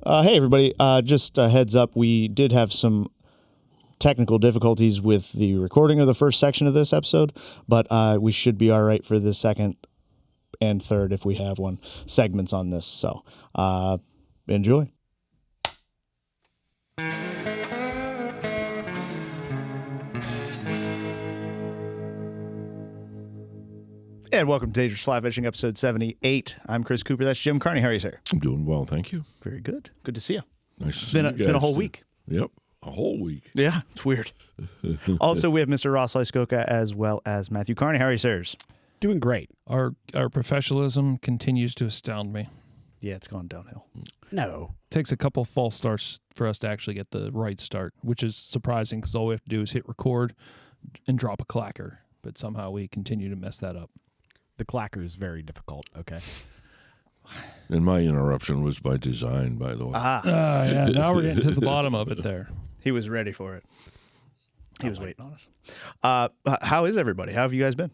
Hey, everybody. Just a heads up, we did have some technical difficulties with the recording of the first section of this episode, but we should be all right for the second and third, if we have one, segments on this. So enjoy. And welcome to Dangerous Fly Fishing, episode 78. I'm Chris Cooper. That's Jim Carney. How are you, sir? I'm doing well, thank you. Very good. Good to see you. Nice to It's see you been a whole guys, week. Yep, a whole week. Yeah, it's weird. Also, we have Mr. Ross Lyskoka as well as Matthew Carney. How are you, sirs? Doing great. Our professionalism continues to astound me. Yeah, it's gone downhill. No. Takes a couple false starts for us to actually get the right start, which is surprising because all we have to do is hit record and drop a clacker. But somehow we continue to mess that up. The clacker is very difficult, okay? And my interruption was by design, by the way. Yeah, now we're getting to the bottom of it there. He was ready for it. He was waiting on us. How is everybody? How have you guys been?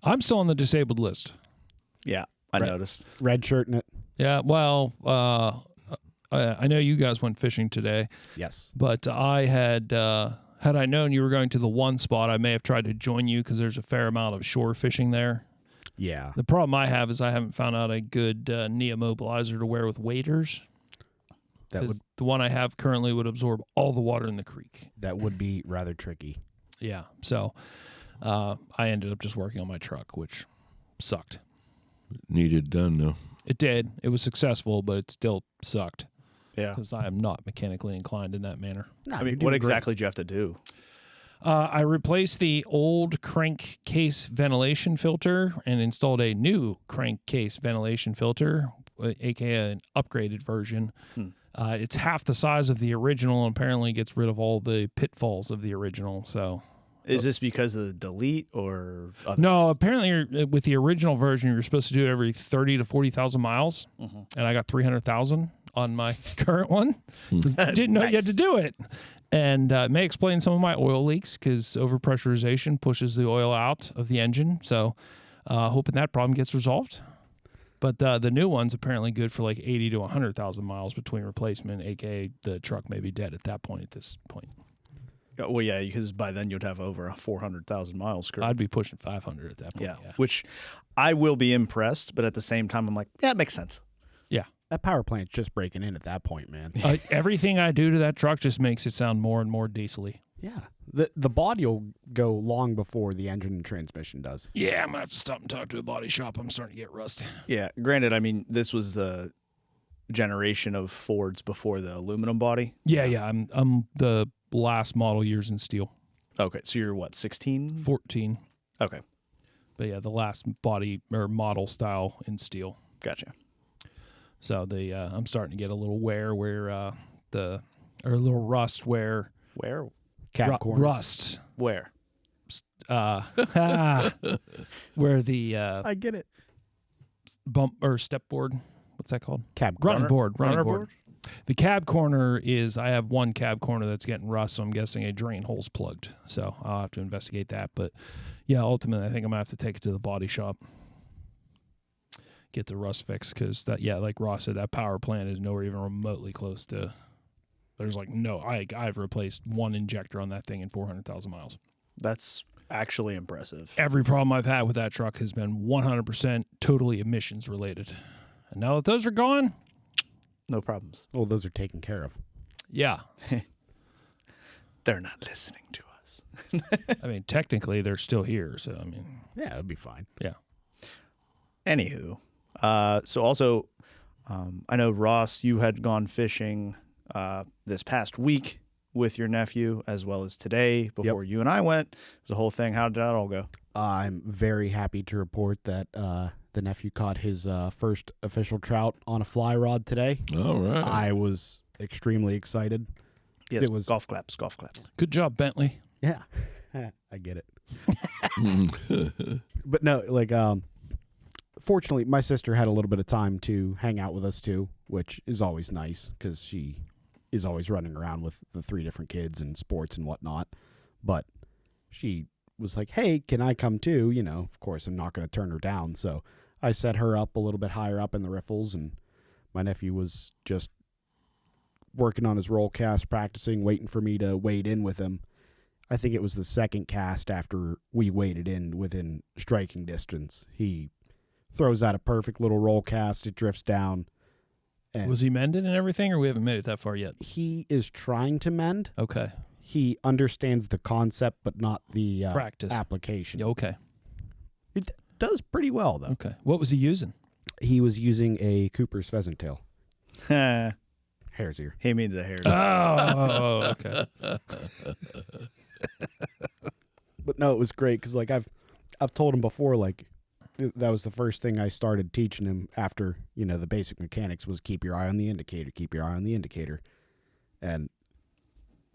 I'm still on the disabled list. Yeah, I noticed. Red shirt in it? Yeah, well, I know you guys went fishing today. Yes. But I had I known you were going to the one spot, I may have tried to join you because there's a fair amount of shore fishing there. Yeah. The problem I have is I haven't found out a good knee immobilizer to wear with waders. That would The one I have currently would absorb all the water in the creek. that would be rather tricky. Yeah, so I ended up just working on my truck, which sucked. Needed done, though. It did. It was successful, but it still sucked Yeah. because I am not mechanically inclined in that manner. No, I mean, what exactly did you have to do? I replaced the old crankcase ventilation filter and installed a new crankcase ventilation filter, aka an upgraded version. It's half the size of the original and apparently gets rid of all the pitfalls of the original. So, Is this because of the delete or others? no, apparently with the original version, you're supposed to do it every 30 to 40,000 miles, and I got 300,000 on my current one. Didn't know you had to do it. And it may explain some of my oil leaks because overpressurization pushes the oil out of the engine. So hoping that problem gets resolved. But the new one's apparently good for like 80 to 100,000 miles between replacement, a.k.a. the truck may be dead at that point at this point. Well, yeah, because by then you'd have over 400,000 miles. Correct? I'd be pushing 500 at that point. Yeah, which I will be impressed, but at the same time, I'm like, yeah, it makes sense. Yeah. That power plant's just breaking in at that point, man. Everything I do to that truck just makes it sound more and more diesely. Yeah. The body will go long before the engine and transmission does. Yeah, I'm going to have to stop and talk to a body shop. I'm starting to get rust. Yeah, granted, I mean, this was the generation of Fords before the aluminum body. Yeah. I'm the last model years in steel. Okay, so you're what, 16? 14. Okay, But yeah, the last body or model style in steel. gotcha. So I'm starting to get a little wear where a little rust where Where? Cab corners. rust Where? where the I get it. bump or step board, what's that called? Cab Running corner. board. Running board. The cab corner is, I have one cab corner that's getting rust, so I'm guessing a drain hole's plugged. So I'll have to investigate that. But yeah, ultimately, I think I'm going to have to take it to the body shop, get the rust fixed, because that, yeah, like Ross said, that power plant is nowhere even remotely close to, there's like no, I've replaced one injector on that thing in 400,000 miles. That's actually impressive. Every problem I've had with that truck has been 100% totally emissions related. And now that those are gone, No problems. Well, those are taken care of. yeah. They're not listening to us. I mean, technically, they're still here. So, I mean, Yeah, it'll be fine. yeah. Anywho, so also, I know, Ross, you had gone fishing this past week with your nephew, as well as today before you and I went. It was a whole thing. How did that all go? I'm very happy to report that the nephew caught his first official trout on a fly rod today. All right. I was extremely excited. Yes, It was- golf claps, golf claps. Good job, Bentley. Yeah, I get it. But no, like, fortunately, my sister had a little bit of time to hang out with us too, which is always nice because she is always running around with the 3 different kids and sports and whatnot. But she was like, hey, can I come too? You know, of course, I'm not going to turn her down. So I set her up a little bit higher up in the riffles, and My nephew was just working on his roll cast, practicing, waiting for me to wade in with him. I think it was the second cast after we waded in within striking distance. He throws out a perfect little roll cast. It drifts down. And Was he mended and everything, or we haven't made it that far yet? he is trying to mend. Okay. He understands the concept, but not the Practice. application. Yeah, okay. It does pretty well, though. Okay. What was he using? He was using a Cooper's pheasant tail. Hare's ear. He means a hair. Oh, okay. But no, it was great because like I've told him before, like that was the first thing I started teaching him after, the basic mechanics was keep your eye on the indicator, keep your eye on the indicator. And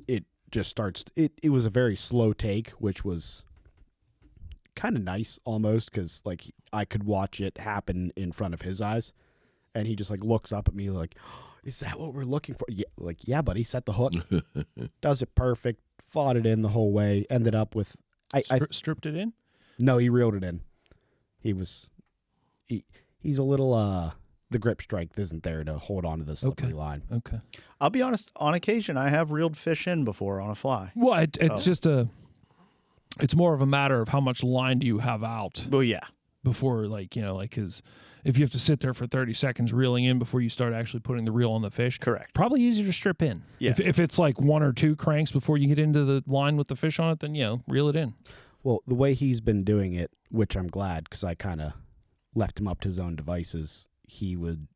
it just starts, it was a very slow take, which was kind of nice almost because like I could watch it happen in front of his eyes. And he just like looks up at me like, oh, is that what we're looking for? Yeah, like, yeah, buddy, set the hook. Does it perfect. Fought it in the whole way. Ended up with, Stripped it in? no, he reeled it in. He's a little, the grip strength isn't there to hold on to the slippery line. Okay. I'll be honest, on occasion, I have reeled fish in before on a fly. Well, it's just it's more of a matter of how much line do you have out Well, yeah. before, because if you have to sit there for 30 seconds reeling in before you start actually putting the reel on the fish, Correct. probably easier to strip in. Yeah. If it's like one or two cranks before you get into the line with the fish on it, then, reel it in. Well, the way he's been doing it, which I'm glad because I kind of left him up to his own devices, he would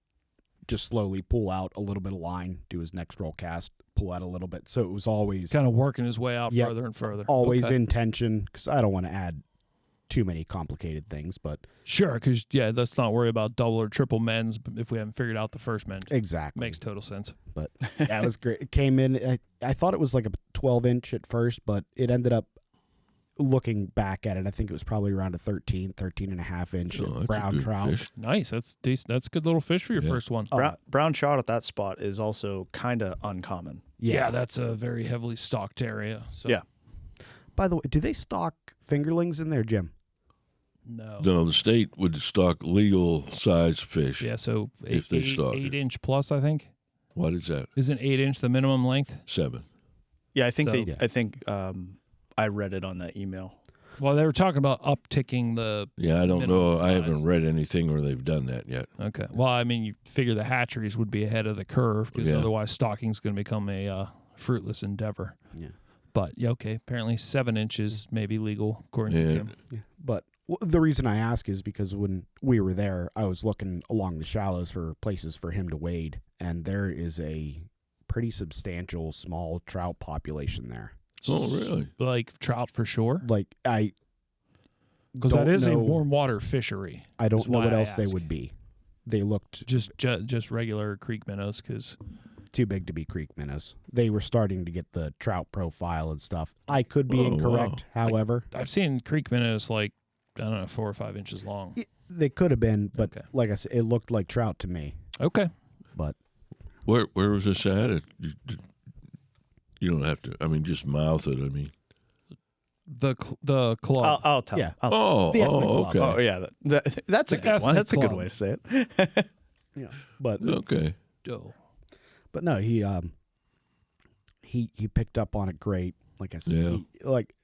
just slowly pull out a little bit of line, do his next roll cast, pull out a little bit. So it was always Kind of working his way out Yep. further and further. always Okay. in tension because I don't want to add too many complicated things, but Sure, because, let's not worry about double or triple mends if we haven't figured out the first mend. exactly. Makes total sense. But that was great. It came in, I thought it was like a 12-inch at first, but it ended up, looking back at it, I think it was probably around a 13 and a half inch Oh, that's a brown good trout. fish. Nice. That's decent. That's a good little fish for your Yeah. first one. Brown trout at that spot is also kind of uncommon. Yeah, that's a very heavily stocked area. So. Yeah. By the way, do they stock fingerlings in there, Jim? No. No, the state would stock legal size fish. Yeah, so If they stock it. 8-inch plus, I think. What is that? Isn't 8-inch the minimum length? 7. Yeah, I think So- Yeah. I think I read it on that email. Well, they were talking about upticking the. Yeah, I don't Minimum know. I size. haven't read anything where they've done that yet. Okay. Well, I mean, you figure the hatcheries would be ahead of the curve because Yeah. otherwise stocking's going to become a fruitless endeavor. Yeah. But, okay, apparently 7 inches may be legal, according to Yeah. Jim. Yeah. But the reason I ask is because when we were there, I was looking along the shallows for places for him to wade, and there is a pretty substantial small trout population there. Oh, really? Like trout for sure? Like Because Don't that is a know. warm water fishery. I don't That's know why what I else they ask. would be. They looked Just regular creek minnows because too big to be creek minnows. They were starting to get the trout profile and stuff. I could be Oh, incorrect, however. I've seen creek minnows like, I don't know, 4 or 5 inches long. They could have been, but Okay. like I said, it looked like trout to me. Okay. But Where was this at? You don't have to. I mean, just mouth it. I mean. The club. I'll tell. Yeah. Oh, The ethnic club. okay. Oh yeah, that's a The good one. ethnic That's a good club. way to say it. yeah, but Okay. Oh. but no, he picked up on it great. Like I said, Yeah. like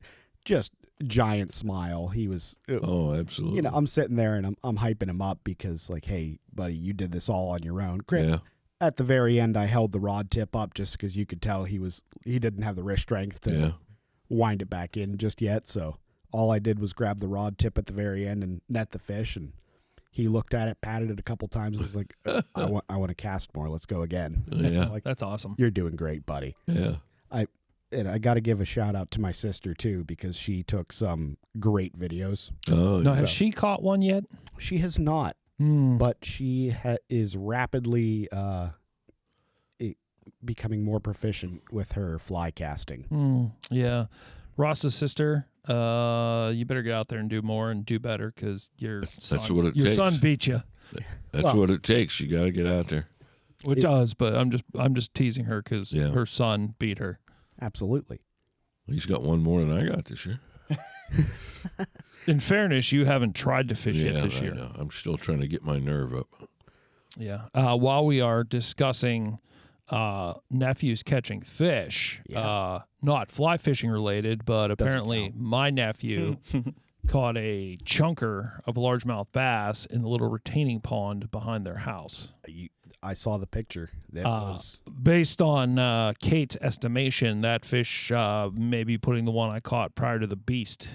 just giant smile. He was, Oh, absolutely. I'm sitting there and I'm hyping him up because like, hey, buddy, you did this all on your own. Yeah. At the very end, I held the rod tip up just because you could tell he didn't have the wrist strength to Yeah. wind it back in just yet. So all I did was grab the rod tip at the very end and net the fish. And he looked at it, patted it a couple times, and was like, I want to cast more. Let's go again. Yeah. Like, That's awesome. you're doing great, buddy. Yeah. And I got to give a shout out to my sister too because she took some great videos. Oh, Now, yeah. has she caught one yet? She has not, Hmm. but she is rapidly becoming more proficient with her fly casting. Yeah. Ross's sister, you better get out there and do more and do better because your what it your takes. son beat you. That's Well- what it takes. You got to get out there. It does, but I'm just teasing her because Yeah. her son beat her. Absolutely. He's got one more than I got this year. In fairness, you haven't tried to fish yet this I year. know. I'm still trying to get my nerve up. Yeah. While we are discussing nephews catching fish, not fly fishing related, but apparently my nephew caught a chunker of a largemouth bass in the little retaining pond behind their house. I saw the picture. That was Based on Kate's estimation, that fish may be putting the one I caught prior to the beast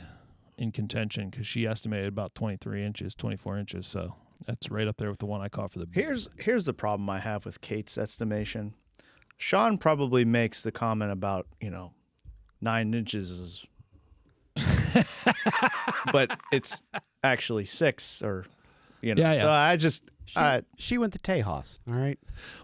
in contention, because she estimated about 23 inches, 24 inches. So that's right up there with the one I caught for the beast. Here's the problem I have with Kate's estimation. Sean probably makes the comment about 9 inches is, but it's actually 6 or Yeah. So I just she went to Tejas. All right.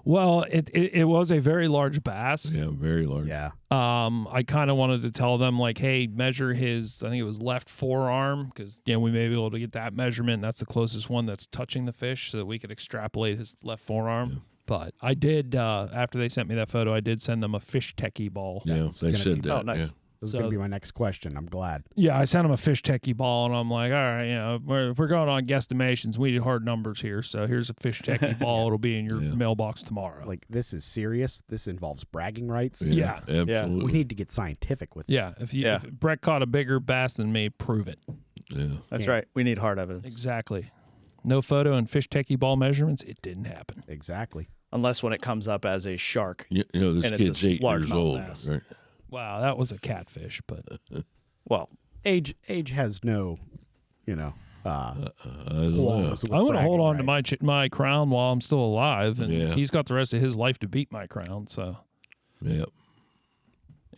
Well, it was a very large bass. Yeah, very large. Yeah. I kind of wanted to tell them, like, hey, measure his, I think it was left forearm, because we may be able to get that measurement. That's the closest one that's touching the fish, so that we could extrapolate his left forearm. Yeah. But I did, after they sent me that photo, I did send them a fish techie ball. Yeah, they said that. Oh, nice. Yeah. This is going to be my next question. I'm glad. Yeah, I sent them a fish techie ball, and I'm like, all right, we're going on guesstimations. We need hard numbers here, so here's a fish techie ball. It'll be in your mailbox tomorrow. Like, this is serious. This involves bragging rights. Yeah. Absolutely. We need to get scientific with it. Yeah, if Brett caught a bigger bass than me, prove it. Yeah. That's right. We need hard evidence. Exactly. No photo and fish techie ball measurements. It didn't happen. Exactly. Unless when it comes up as a shark. This and it's kid's a 8 years largemouth old. bass. Right? Wow, that was a catfish, but Well, Age has no, I don't know. qualms with I'm going to hold on bragging to my crown while I'm still alive, and Yeah. he's got the rest of his life to beat my crown. So, Yeah.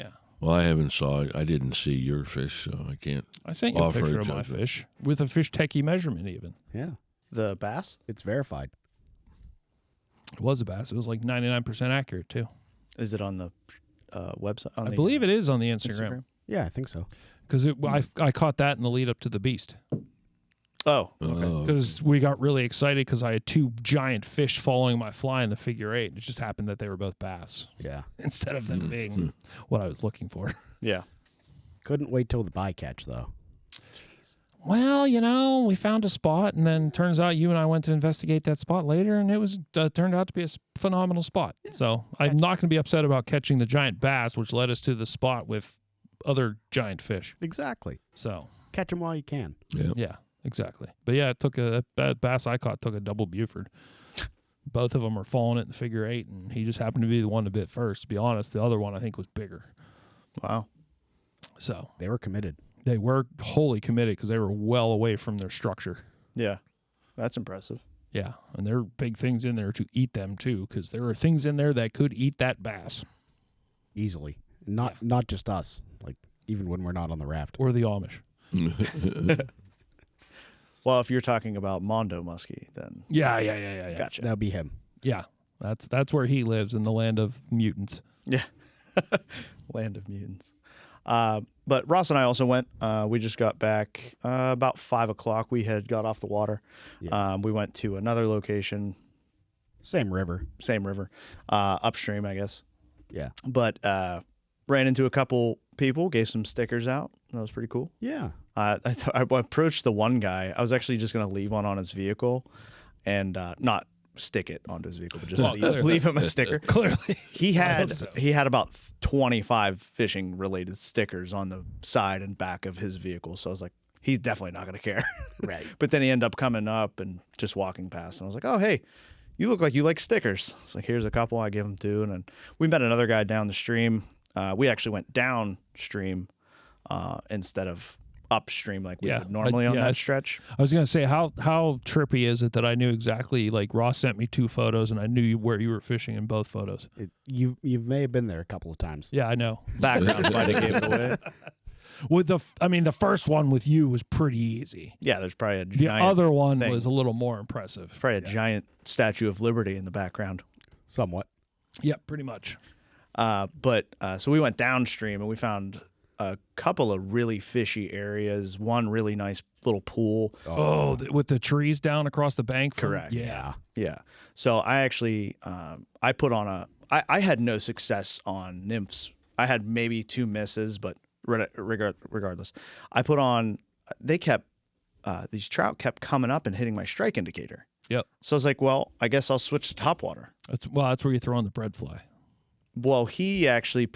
yeah, Well, I haven't saw it. I didn't see your fish, so I can't. I sent you a Offer picture a of my judgment. fish with a fish techie measurement. Even Yeah. the bass? It's verified. it was a bass. It was like 99% accurate too. Is it on the website? I believe it is on the Instagram Yeah, I think so. because I caught that in the lead up to the beast. Oh, Oh, Because we got really excited because I had 2 giant fish following my fly in the figure 8. It just happened that they were both bass Yeah. instead of them being what I was looking for. yeah. Couldn't wait till the bycatch, though. Well, we found a spot, and then turns out you and I went to investigate that spot later, and it was turned out to be a phenomenal spot. So I'm not going to be upset about catching the giant bass, which led us to the spot with other giant fish. Exactly. So Catch them while you can. yeah, exactly. But yeah, it took that bass I caught took a double Buford. Both of them are falling at the figure 8, and he just happened to be the one to bit first. To be honest, the other one I think was bigger. Wow. So They were committed. they were wholly committed because they were well away from their structure. Yeah. That's impressive. Yeah, and there are big things in there to eat them too, because there are things in there that could eat that bass Easily. Not just us. Like, even when we're not on the raft. or the Amish. Well, if you're talking about Mondo Muskie, then Yeah. gotcha. That would be him. Yeah, that's where he lives, in the land of mutants. Yeah. Land of mutants. But Ross and I also went. We just got back about 5 o'clock. We had got off the water. Yeah. We went to another location, Same river. same river, upstream, I guess. Yeah. But ran into a couple people, gave some stickers out. That was pretty cool. Yeah. I approached the one guy. I was actually just going to leave one on his vehicle and not stick it onto his vehicle, but just leave him a sticker. Clearly, He had so. he had about 25 fishing related stickers on the side and back of his vehicle. So I was like, he's definitely not going to care. Right. But then he ended up coming up and just walking past, and I was like, oh hey, you look like you like stickers. It's like, here's a couple. I give him 2, and then we met another guy down the stream. We actually went downstream instead of upstream like we would normally on that stretch. I was gonna say, how trippy is it that I knew exactly, like Ross sent me 2 photos and I knew where you were fishing in both photos. You may have been there a couple of times. Yeah, I know. Background might have gave it away. With the first one with you was pretty easy. Yeah, there's probably a The giant other one thing. was a little more impressive. There's probably a giant Statue of Liberty in the background. Somewhat. Yep, pretty much. So we went downstream and we found a couple of really fishy areas. One really nice little pool. With the trees down across the bank. Correct. Yeah. Yeah. So I actually, I put on I had no success on nymphs. I had maybe 2 misses, but regardless, I put on, they kept these trout kept coming up and hitting my strike indicator. Yep. So I was like, well, I guess I'll switch to topwater. That's where you throw on the bread fly. Well, he actually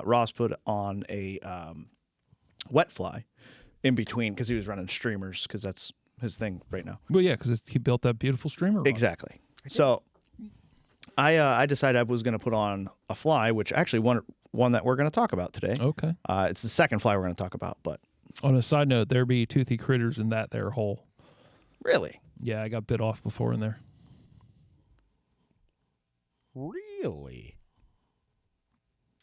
Ross put on a wet fly in between because he was running streamers because that's his thing right now. Well, yeah, because he built that beautiful streamer rod. Exactly. So I decided I was going to put on a fly, which actually one that we're going to talk about today. Okay. It's the second fly we're going to talk about, but On a side note, there be toothy critters in that there hole. really, Yeah, I got bit off before in there. Really?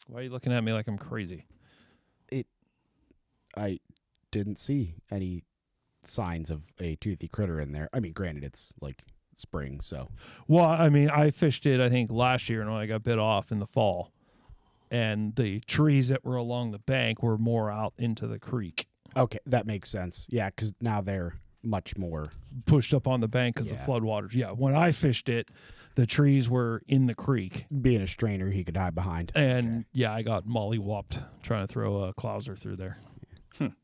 Why are you looking at me like I'm crazy? I didn't see any signs of a toothy critter in there. I mean, granted, it's like spring, so. Well, I mean, I fished it, I think, last year, and when I got bit off in the fall. And the trees that were along the bank were more out into the creek. Okay, that makes sense. Yeah, because now they're much more. Pushed up on the bank because of floodwaters. Yeah, when I fished it, the trees were in the creek. Being a strainer, he could hide behind. And yeah, I got molly-whopped trying to throw a clouser through there.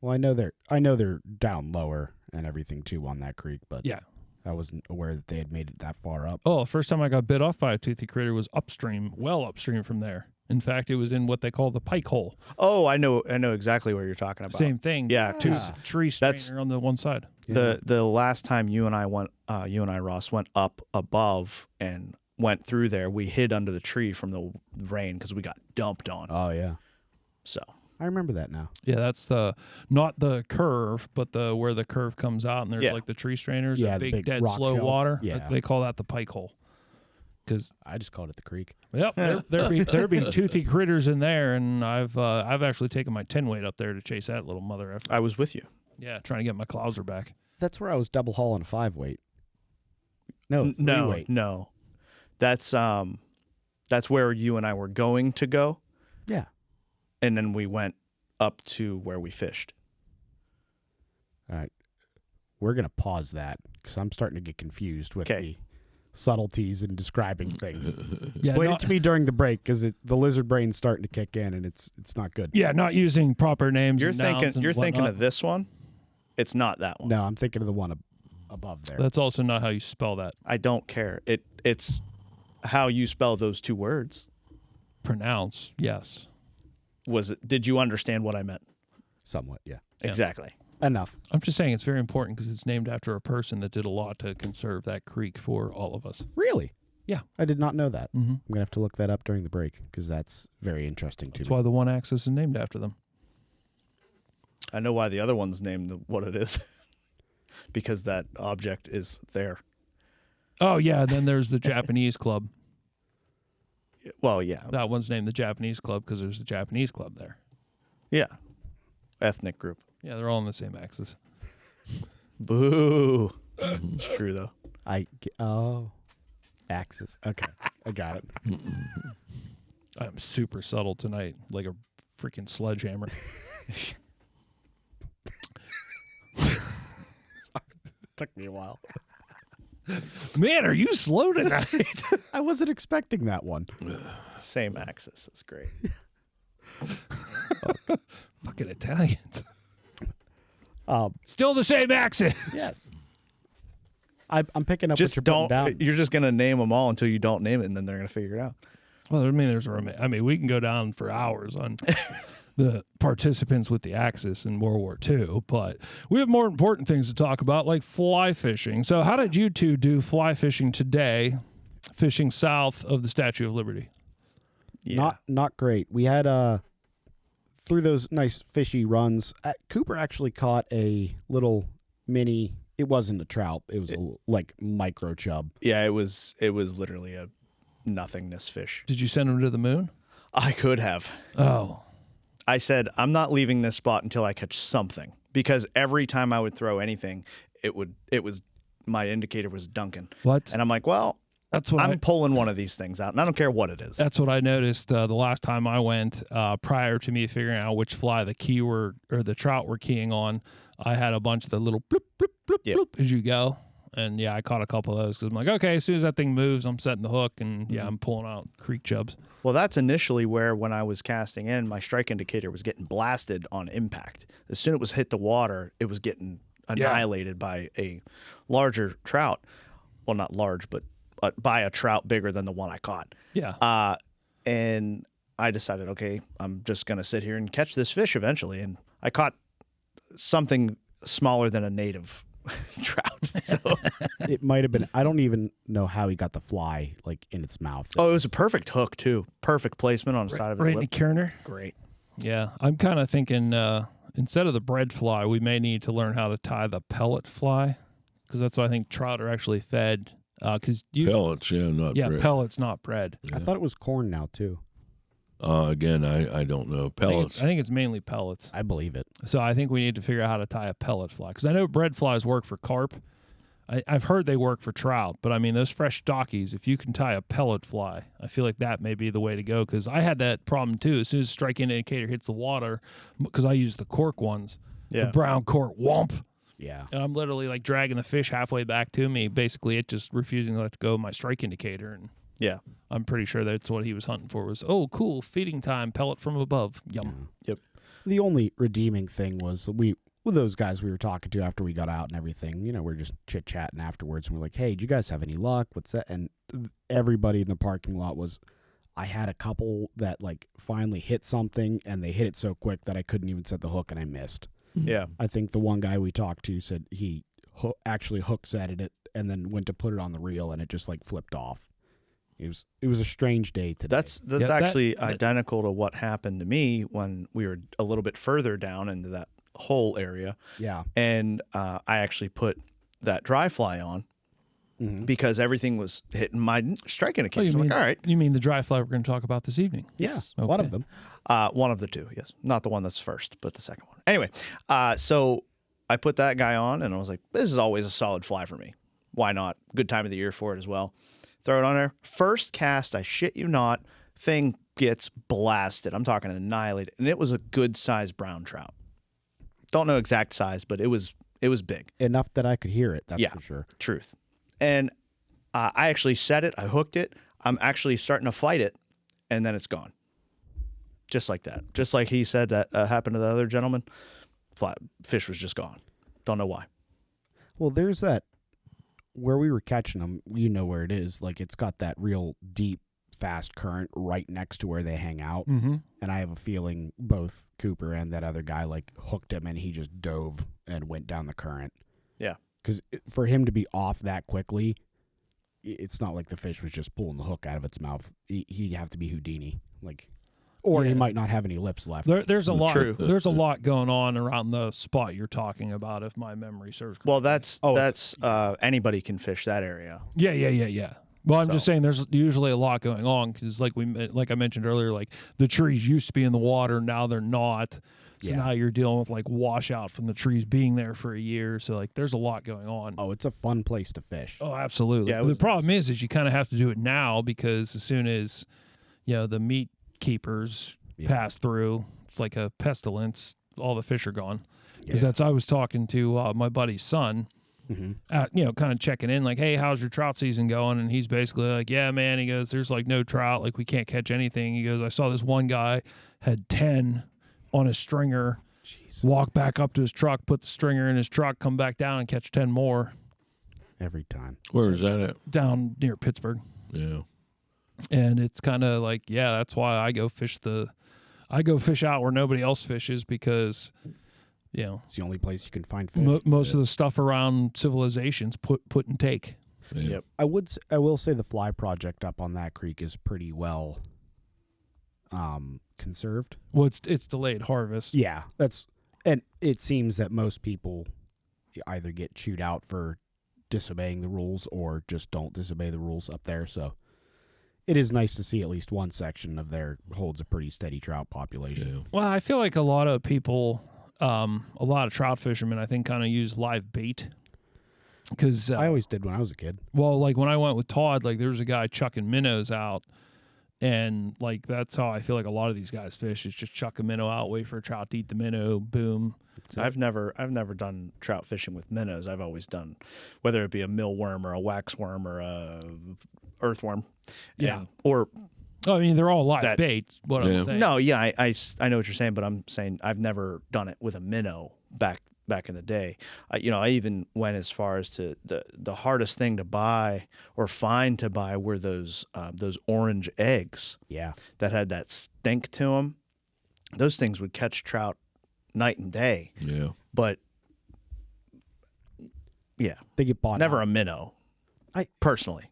Well, I know they're down lower and everything too on that creek, but Yeah. I wasn't aware that they had made it that far up. Oh, the first time I got bit off by a toothy critter was upstream, well upstream from there. In fact, it was in what they call the pike hole. oh, I know exactly what you're talking about. Same thing. Yeah, Tree strainer on the one side. The last time you and I, Ross, went up above and went through there, we hid under the tree from the rain because we got dumped on. Oh yeah, So I remember that now. Yeah, that's not the curve, but where the curve comes out and there's Yeah. like the tree strainers, Yeah, a the big big dead rock slow shelf. water. Yeah. They call that the pike hole. Because I just called it the creek. yep, there be toothy critters in there, and I've actually taken my 10 weight up there to chase that little mother effer. I was with you. Yeah, trying to get my clouser back. That's where I was double hauling a 5-weight. No, 3-weight. No, that's where you and I were going to go, Yeah. and then we went up to where we fished. All right. We're gonna pause that because I'm starting to get confused with 'Kay. the subtleties in describing things. Yeah, Explain not, it to me during the break because the lizard brain's starting to kick in and it's not good. yeah, not using proper names. You're and nouns thinking and thinking whatnot. of this one. It's not that one. No, I'm thinking of the one above there. That's also not how you spell that. I don't care. It's how you spell those two words. Pronounce, yes. Did you understand what I meant? Somewhat, yeah. Yeah. Exactly. Enough. I'm just saying it's very important because it's named after a person that did a lot to conserve that creek for all of us. Really? Yeah. I did not know that. Mm-hmm. I'm gonna have to look that up during the break because that's very interesting to That's me. why the one axis is named after them. I know why the other one's named what it is. Because that object is there. Oh, yeah, and then there's the Japanese club. Well, yeah. That one's named the Japanese club because there's the Japanese club there. Yeah. Ethnic group. Yeah, they're all on the same axis. Boo. It's true, though. Axis. Okay, I got it. I'm super subtle tonight, like a freaking sledgehammer. Took me a while. Man, are you slow tonight? I wasn't expecting that one. Same axis. That's great. Fucking Italians. Um, Still the same axis. yes. I'm picking up Just what you're putting down. You're just going to name them all until you don't name it, and then they're going to figure it out. Well, I mean, we can go down for hours on the participants with the Axis in World War II, but we have more important things to talk about, like fly fishing. So how did you two do fly fishing today, fishing south of the Statue of Liberty? Yeah. Not great. We had through those nice fishy runs. Cooper actually caught a little mini. It wasn't a trout. It was like micro chub. Yeah, it was literally a nothingness fish. Did you send him to the moon? I could have. Oh, I said, I'm not leaving this spot until I catch something, because every time I would throw anything, my indicator was dunking. what? And I'm like, well, That's what I'm pulling one of these things out, and I don't care what it is. That's what I noticed the last time I went. Prior to me figuring out which fly the the trout were keying on, I had a bunch of the little bloop bloop bloop Yep. bloop as you go, and yeah, I caught a couple of those because I'm like, okay, as soon as that thing moves, I'm setting the hook, and yeah, I'm pulling out creek chubs. Well, that's initially where, when I was casting in, my strike indicator was getting blasted on impact. As soon as it was hit the water, it was getting annihilated by a larger trout. Well, not large, but by a trout bigger than the one I caught. Yeah. And I decided, okay, I'm just going to sit here and catch this fish eventually. And I caught something smaller than a native trout. So It might have been. I don't even know how he got the fly like in its mouth. it was a perfect hook too. Perfect placement on the side of his Right in the lip. corner. Great. Yeah. I'm kind of thinking instead of the bread fly, we may need to learn how to tie the pellet fly because that's what I think trout are actually fed. Because Pellets, not bread. pellets, not bread. I thought it was corn now too. Again, I don't know. Pellets. I think it's mainly pellets. I believe it. So I think we need to figure out how to tie a pellet fly because I know bread flies work for carp. I've heard they work for trout, but I mean those fresh stockies. If you can tie a pellet fly, I feel like that may be the way to go because I had that problem too. As soon as the strike indicator hits the water, because I use the cork ones, the brown cork, whomp, Yeah. and I'm literally like dragging the fish halfway back to me. Basically, it just refusing to let go of my strike indicator, and Yeah. I'm pretty sure that's what he was hunting for. Was cool feeding time, pellet from above, yum. Yep. The only redeeming thing was with those guys we were talking to after we got out and everything, we're just chit chatting afterwards, and we're like, "Hey, do you guys have any luck? What's that?" And everybody in the parking lot was. I had a couple that like finally hit something, and they hit it so quick that I couldn't even set the hook, and I missed. Yeah. I think the one guy we talked to said he actually hook setted it and then went to put it on the reel, and it just like flipped off. It was a strange day today. That's Yeah, actually identical to what happened to me when we were a little bit further down into that whole area. yeah. And I actually put that dry fly on because everything was hitting my strike indicator. So I'm like, all right. You mean the dry fly we're going to talk about this evening? Yes. Yeah, one Okay. of them. One of the two, yes. Not the one that's first, but the second one. Anyway, so I put that guy on, and I was like, this is always a solid fly for me. Why not? Good time of the year for it as well. Throw it on there. First cast, I shit you not, thing gets blasted. I'm talking annihilated. And it was a good-sized brown trout. Don't know exact size, but it was big. Enough that I could hear it, that's Yeah. for sure. Truth. And I actually set it. I hooked it. I'm actually starting to fight it, and then it's gone. Just like that. Just like he said that happened to the other gentleman. Fish was just gone. Don't know why. Well, there's that where we were catching them, where it is. Like, it's got that real deep, fast current right next to where they hang out. Mm-hmm. And I have a feeling both Cooper and that other guy, like, hooked him, and he just dove and went down the current. Yeah. Because for him to be off that quickly, it's not like the fish was just pulling the hook out of its mouth. He'd have to be Houdini. Like, or he Yeah. might not have any lips left. There's a lot. True. There's a lot going on around the spot you're talking about, if my memory serves. Well, that's Oh, anybody can fish that area. Yeah. Well, I'm just So- saying there's usually a lot going on because, like I mentioned earlier, like the trees used to be in the water, now they're not. So Yeah. now you're dealing with like washout from the trees being there for a year. So like there's a lot going on. Oh, it's a fun place to fish. Oh, absolutely. Yeah, it But the was problem is you kind of have to do it now because as soon as the meat keepers Yeah. pass through, it's like a pestilence. All the fish are gone. Because Yeah. I was talking to my buddy's son. Mm-hmm. Kind of checking in, like, hey, how's your trout season going? And he's basically like, yeah, man. He goes, there's like no trout, like we can't catch anything. He goes, I saw this one guy had 10 on a stringer, walk back up to his truck, put the stringer in his truck, come back down and catch 10 more Every time. Where is that at? down near Pittsburgh. Yeah. And it's kind of like, yeah, that's why I go fish out where nobody else fishes because, It's the only place you can find fish. most of the stuff around civilizations put and take. Yeah. Yep. I will say the fly project up on that creek is pretty well conserved. Well, it's delayed harvest. Yeah, and it seems that most people either get chewed out for disobeying the rules or just don't disobey the rules up there. So it is nice to see at least one section of there holds a pretty steady trout population. Yeah. Well, I feel like a lot of people, a lot of trout fishermen, I think, kind of use live bait. Because I always did when I was a kid. well, like when I went with Todd, like there was a guy chucking minnows out, and like that's how I feel like a lot of these guys fish is just chuck a minnow out, wait for a trout to eat the minnow, boom. I've never done trout fishing with minnows. I've always done, whether it be a millworm or a waxworm or a earthworm. Yeah. And- or I mean, they're all live That- baits. What Yeah. I'm saying. no, yeah, I know what you're saying, but I'm saying I've never done it with a minnow back back in the day. I even went as far as to the hardest thing to buy or find to buy were those orange eggs Yeah. that had that stink to them. Those things would catch trout night and day. Yeah. But yeah, They get bought never out. a minnow. I Personally,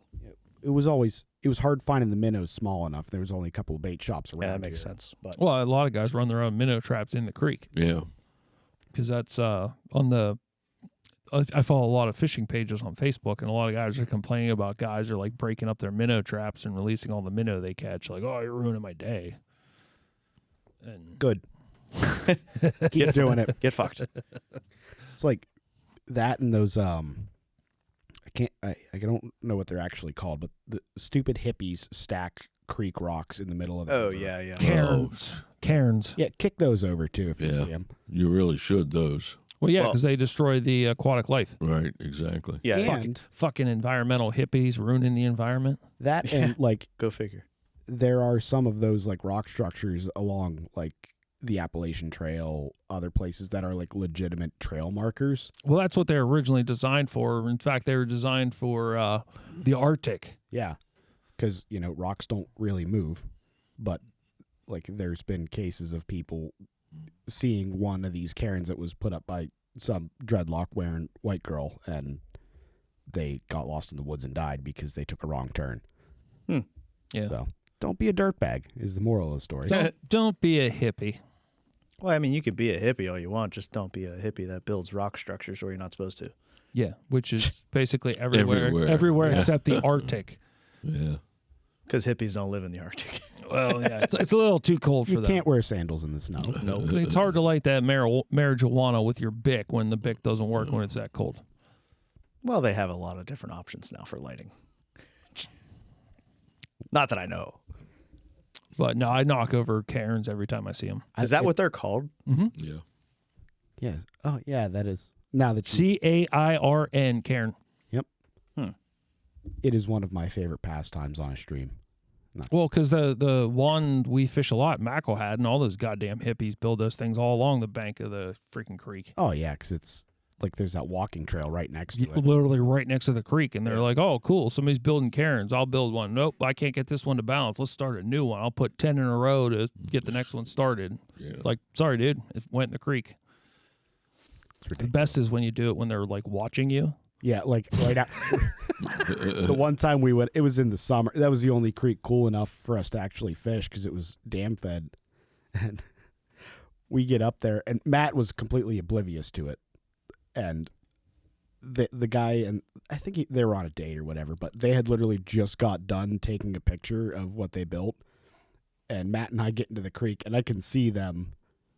it was hard finding the minnows small enough. There was only a couple of bait shops around. yeah, that makes here. sense. But Well, a lot of guys run their own minnow traps in the creek Yeah. because that's on the. I follow a lot of fishing pages on Facebook, and a lot of guys are complaining about guys are like breaking up their minnow traps and releasing all the minnow they catch. Like, oh, you're ruining my day. And Good. Keep doing it. get fucked. It's like that and those I don't know what they're actually called, but the stupid hippies stack creek rocks in the middle of the Oh river. yeah. cairns. Yeah, kick those over too if you Yeah. see them. You really should those. Well, yeah, Well- because they destroy the aquatic life. Right. Exactly. Yeah, And Fucking environmental hippies ruining the environment. that and like go figure. there are some of those like rock structures along like the Appalachian Trail, other places that are like legitimate trail markers. Well, that's what they're originally designed for. In fact, they were designed for the Arctic. Yeah, because rocks don't really move, but like there's been cases of people seeing one of these cairns that was put up by some dreadlock wearing white girl, and they got lost in the woods and died because they took a wrong turn. Yeah. So don't be a dirtbag is the moral of the story. Don't be a hippie. Well, I mean, you could be a hippie all you want, just don't be a hippie that builds rock structures where you're not supposed to. Yeah, which is basically everywhere Yeah. except the Arctic. Yeah. Because hippies don't live in the Arctic. Well, yeah, it's a little too cold for You them. can't wear sandals in the snow. Nope. It's hard to light that marijuana with your Bic when the Bic doesn't work when it's that cold. Well, they have a lot of different options now for lighting. Not that I know. But no, I knock over cairns every time I see them. Is that what they're called? Yeah. Yes. Oh, yeah, that is. Now that you- Cairn, Cairn. it is one of my favorite pastimes on a stream. Well, because the one we fish a lot, Mackerel had, and all those goddamn hippies build those things all along the bank of the freaking creek. Oh, yeah, because it's like there's that walking trail right next to it. Literally right next to the creek, and they're like, "Oh, cool! Somebody's building cairns. I'll build one." Nope, I can't get this one to balance. Let's start a new one. I'll put 10 in a row to get the next one started. Yeah. Like, sorry, dude, it went in the creek. It's The ridiculous. best is when you do it when they're like watching you. Yeah, like right out. The one time we went, it was in the summer. That was the only creek cool enough for us to actually fish because it was dam fed. And we get up there, and Matt was completely oblivious to it. And the guy, and I think they were on a date or whatever, but they had literally just got done taking a picture of what they built. And Matt and I get into the creek, and I can see them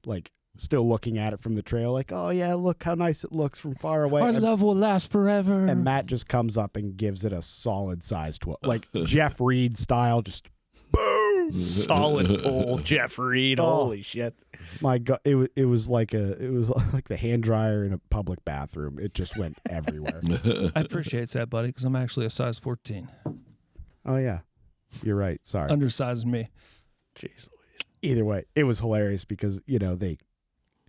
like still looking at it from the trail, like, oh yeah, look how nice it looks from far away. Our And- love will last forever. and Matt just comes up and gives it a solid size 12, like Jeff Reed style. Just boom, Solid pull, Jeff Reed. Oh. Holy shit. my God, it was like the hand dryer in a public bathroom. It just went everywhere. I appreciate that, buddy, because I'm actually a size 14. Oh yeah, you're right. Sorry. Undersized me. Jeez Louise. Either way, it was hilarious because they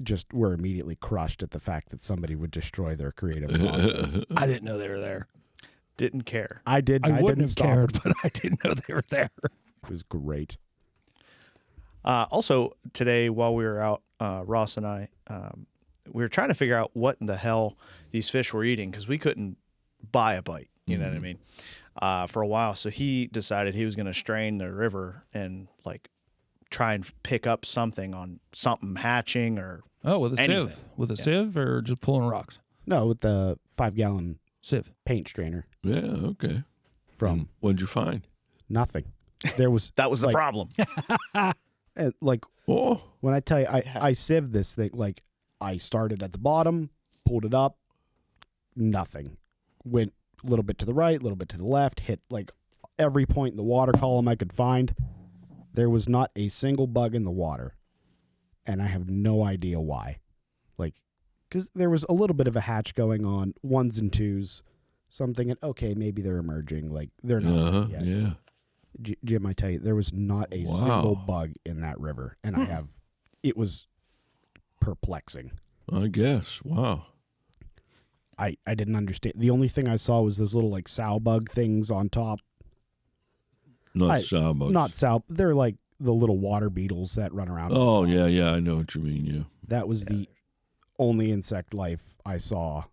just were immediately crushed at the fact that somebody would destroy their creative process. I didn't know they were there. Didn't care. I did. I wouldn't didn't have stop cared, them. but I didn't know they were there. It was great. Also, today while we were out, Ross and I, we were trying to figure out what in the hell these fish were eating because we couldn't buy a bite. You know what I mean? For a while. So he decided he was going to strain the river and like try and pick up something on something hatching or Oh, with a Anything. sieve. With a sieve or just pulling rocks? No, with the 5-gallon Sieve. paint strainer Yeah. Okay. from What'd you find? nothing. There was that was the like, problem. like Oh. when I tell you I sieved this thing, like I started at the bottom, pulled it up, nothing. Went a little bit to the right, a little bit to the left, hit like every point in the water column I could find. There was not a single bug in the water. And I have no idea why. Like, because there was a little bit of a hatch going on, 1s and 2s. So I'm thinking, okay, maybe they're emerging. Like, they're not yet. Yeah. Jim, I tell you, there was not a Wow. single bug in that river. And it was perplexing. I guess. Wow. I didn't understand. The only thing I saw was those little like sow bug things on top. Not sawbugs. Not sow. They're like the little water beetles that run around. Oh, yeah. I know what you mean, yeah. That was the only insect life I saw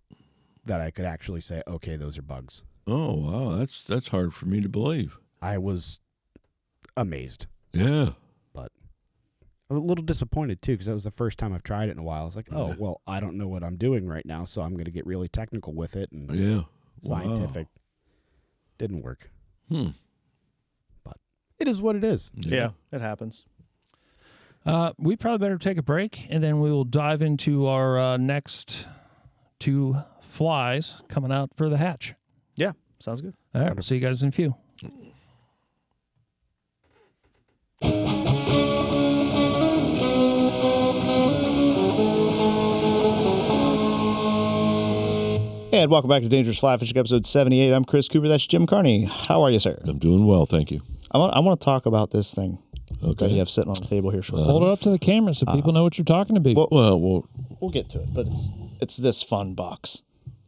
that I could actually say, okay, those are bugs. Oh, wow. That's hard for me to believe. I was amazed. Yeah. But I'm a little disappointed, too, because that was the first time I've tried it in a while. I was like, oh, well, I don't know what I'm doing right now, so I'm going to get really technical with it and scientific. Wow. Didn't work. But it is what it is. Yeah, it happens. We probably better take a break, and then we will dive into our next 2 flies coming out for the hatch. Yeah, sounds good. All right, we'll see you guys in a few. And welcome back to Dangerous Fly Fishing, episode 78. I'm Chris Cooper. That's Jim Carney. How are you, sir? I'm doing well, thank you. I want to talk about this thing that you Okay. have sitting on the table here shortly. Hold it up to the camera so people know what you're talking about. Well, We'll get to it, but it's this fun box.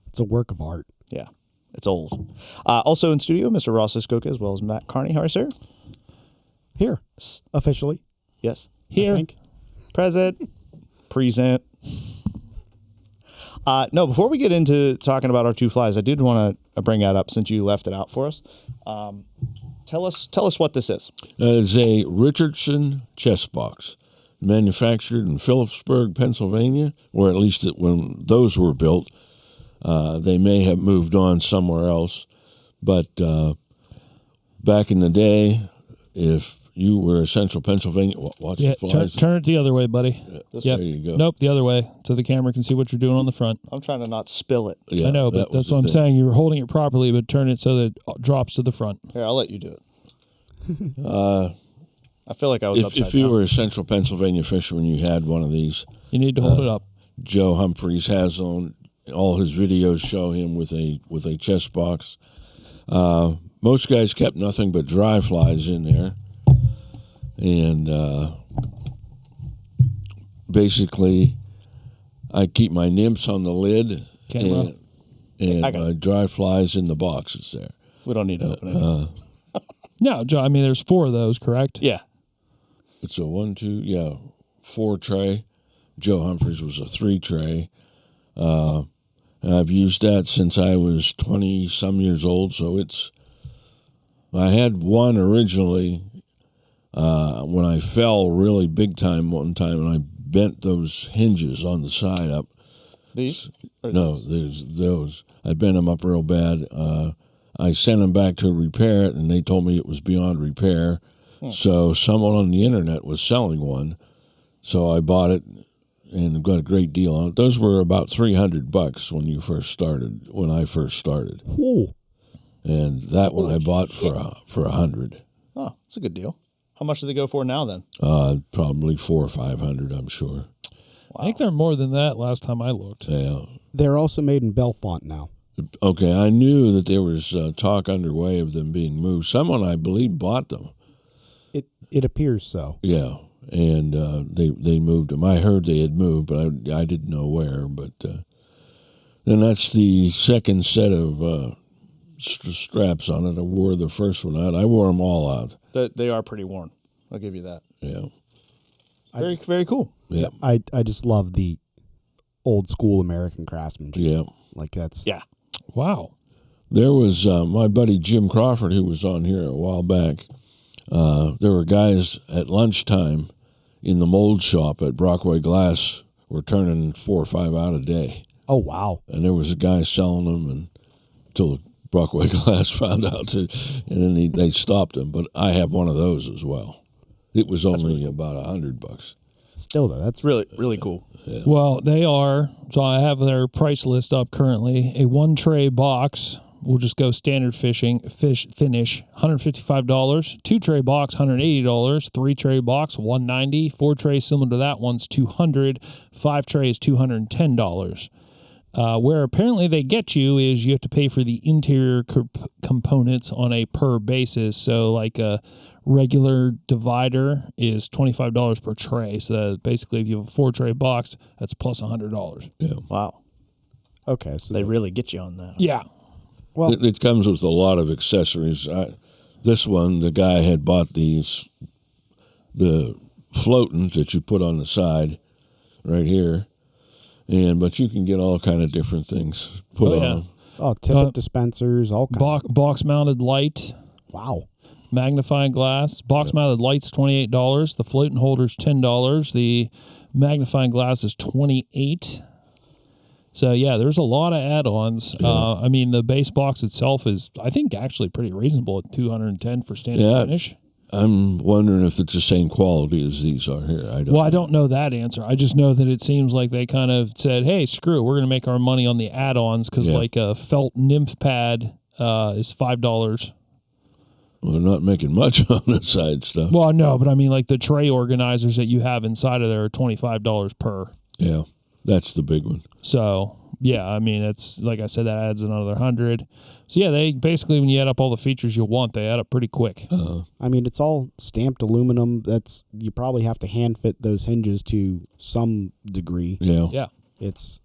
It's a work of art. Yeah, it's old. Also in studio, Mr. Ross Iskoka, as well as Matt Carney. How are you, sir? Here, officially. Yes. I think. Present. No, before we get into talking about our 2 flies, I did want to bring that up since you left it out for us. Tell us what this is. that is a Richardson chest box, manufactured in Phillipsburg, Pennsylvania, or at least when those were built. They may have moved on somewhere else, but back in the day, if you were a Central Pennsylvania, watch the flies. Turn it the other way, buddy. There you go. Nope, the other way, so the camera can see what you're doing on the front. I'm trying to not spill it. Yeah, I know, but that was that's the what I'm thing. saying. You were holding it properly, but turn it so that it drops to the front. Here, I'll let you do it. I feel like I was upside If you down. were a Central Pennsylvania fisherman, you had one of these. You need to hold it up. Joe Humphreys has on all his videos show him with a chest box. Most guys kept nothing but dry flies in there, and basically, I keep my nymphs on the lid Camera. and I got my dry flies in the boxes there. We don't need to open it. No, Joe, I mean, there's 4 of those, correct? Yeah. It's a 4 tray. Joe Humphreys was a 3 tray. And I've used that since I was 20-some years old, so I had one originally when I fell really big time one time, and I bent those hinges on the side up. These? Or No, there's those. I bent them up real bad. I sent them back to repair it, and they told me it was beyond repair. So someone on the internet was selling one, so I bought it and got a great deal on it. Those were about $300 when I first started. Ooh. And that one I bought for $100. Oh, it's a good deal. How much do they go for now then? Probably $400 or $500, I'm sure. I think they're more than that last time I looked. Yeah. They're also made in Bellefonte now. Okay, I knew that there was talk underway of them being moved. Someone, I believe, bought them. It appears so. Yeah, and they moved them. I heard they had moved, but I didn't know where. But then that's the second set of straps on it. I wore the first one out. I wore them all out. They are pretty worn. I'll give you that. Yeah. Very, very cool. Yeah. I just love the old school American craftsmanship. Yeah. Like that's Yeah. Wow. There was my buddy Jim Crawford, who was on here a while back. There were guys at lunchtime in the mold shop at Brockway Glass were turning 4 or 5 out a day. Oh wow. And there was a guy selling them until Brockway Glass found out, and then they stopped them. But I have one of those as well. It was only about $100. Still though, that's Really, really cool. Yeah. Well, they are. So I have their price list up currently. A 1-tray box will just go standard finish, $155. 2-tray box, $180. 3-tray box, $190. 4-tray similar to that one's $200. 5-tray is $210. Where apparently they get you is you have to pay for the interior components on a per basis. So like a regular divider is $25 per tray. So basically if you have a 4-tray box, that's plus $100. Yeah. Wow. Okay, so They really get you on that. Yeah. well, It comes with a lot of accessories. This one, the guy had bought the floatant that you put on the side right here. But you can get all kind of different things put on. tippet dispensers, all kinds. Box mounted light, Wow. magnifying glass. Box mounted light's $28. The floating holder's $10. The magnifying glass is $28. So yeah, there's a lot of add-ons. I mean, the base box itself is, I think, actually pretty reasonable at $210 for standard finish. I'm wondering if it's the same quality as these are here. I don't know that answer. I just know that it seems like they kind of said, hey, screw it. We're going to make our money on the add-ons because like a felt nymph pad is $5. Well, they're not making much on the side stuff. Well, no, but I mean like the tray organizers that you have inside of there are $25 per. Yeah, that's the big one. So, yeah, I mean, it's like I said, that adds another 100. So, yeah, they basically, when you add up all the features you want, they add up pretty quick. I mean, it's all stamped aluminum. You probably have to hand fit those hinges to some degree. Yeah. Yeah. It's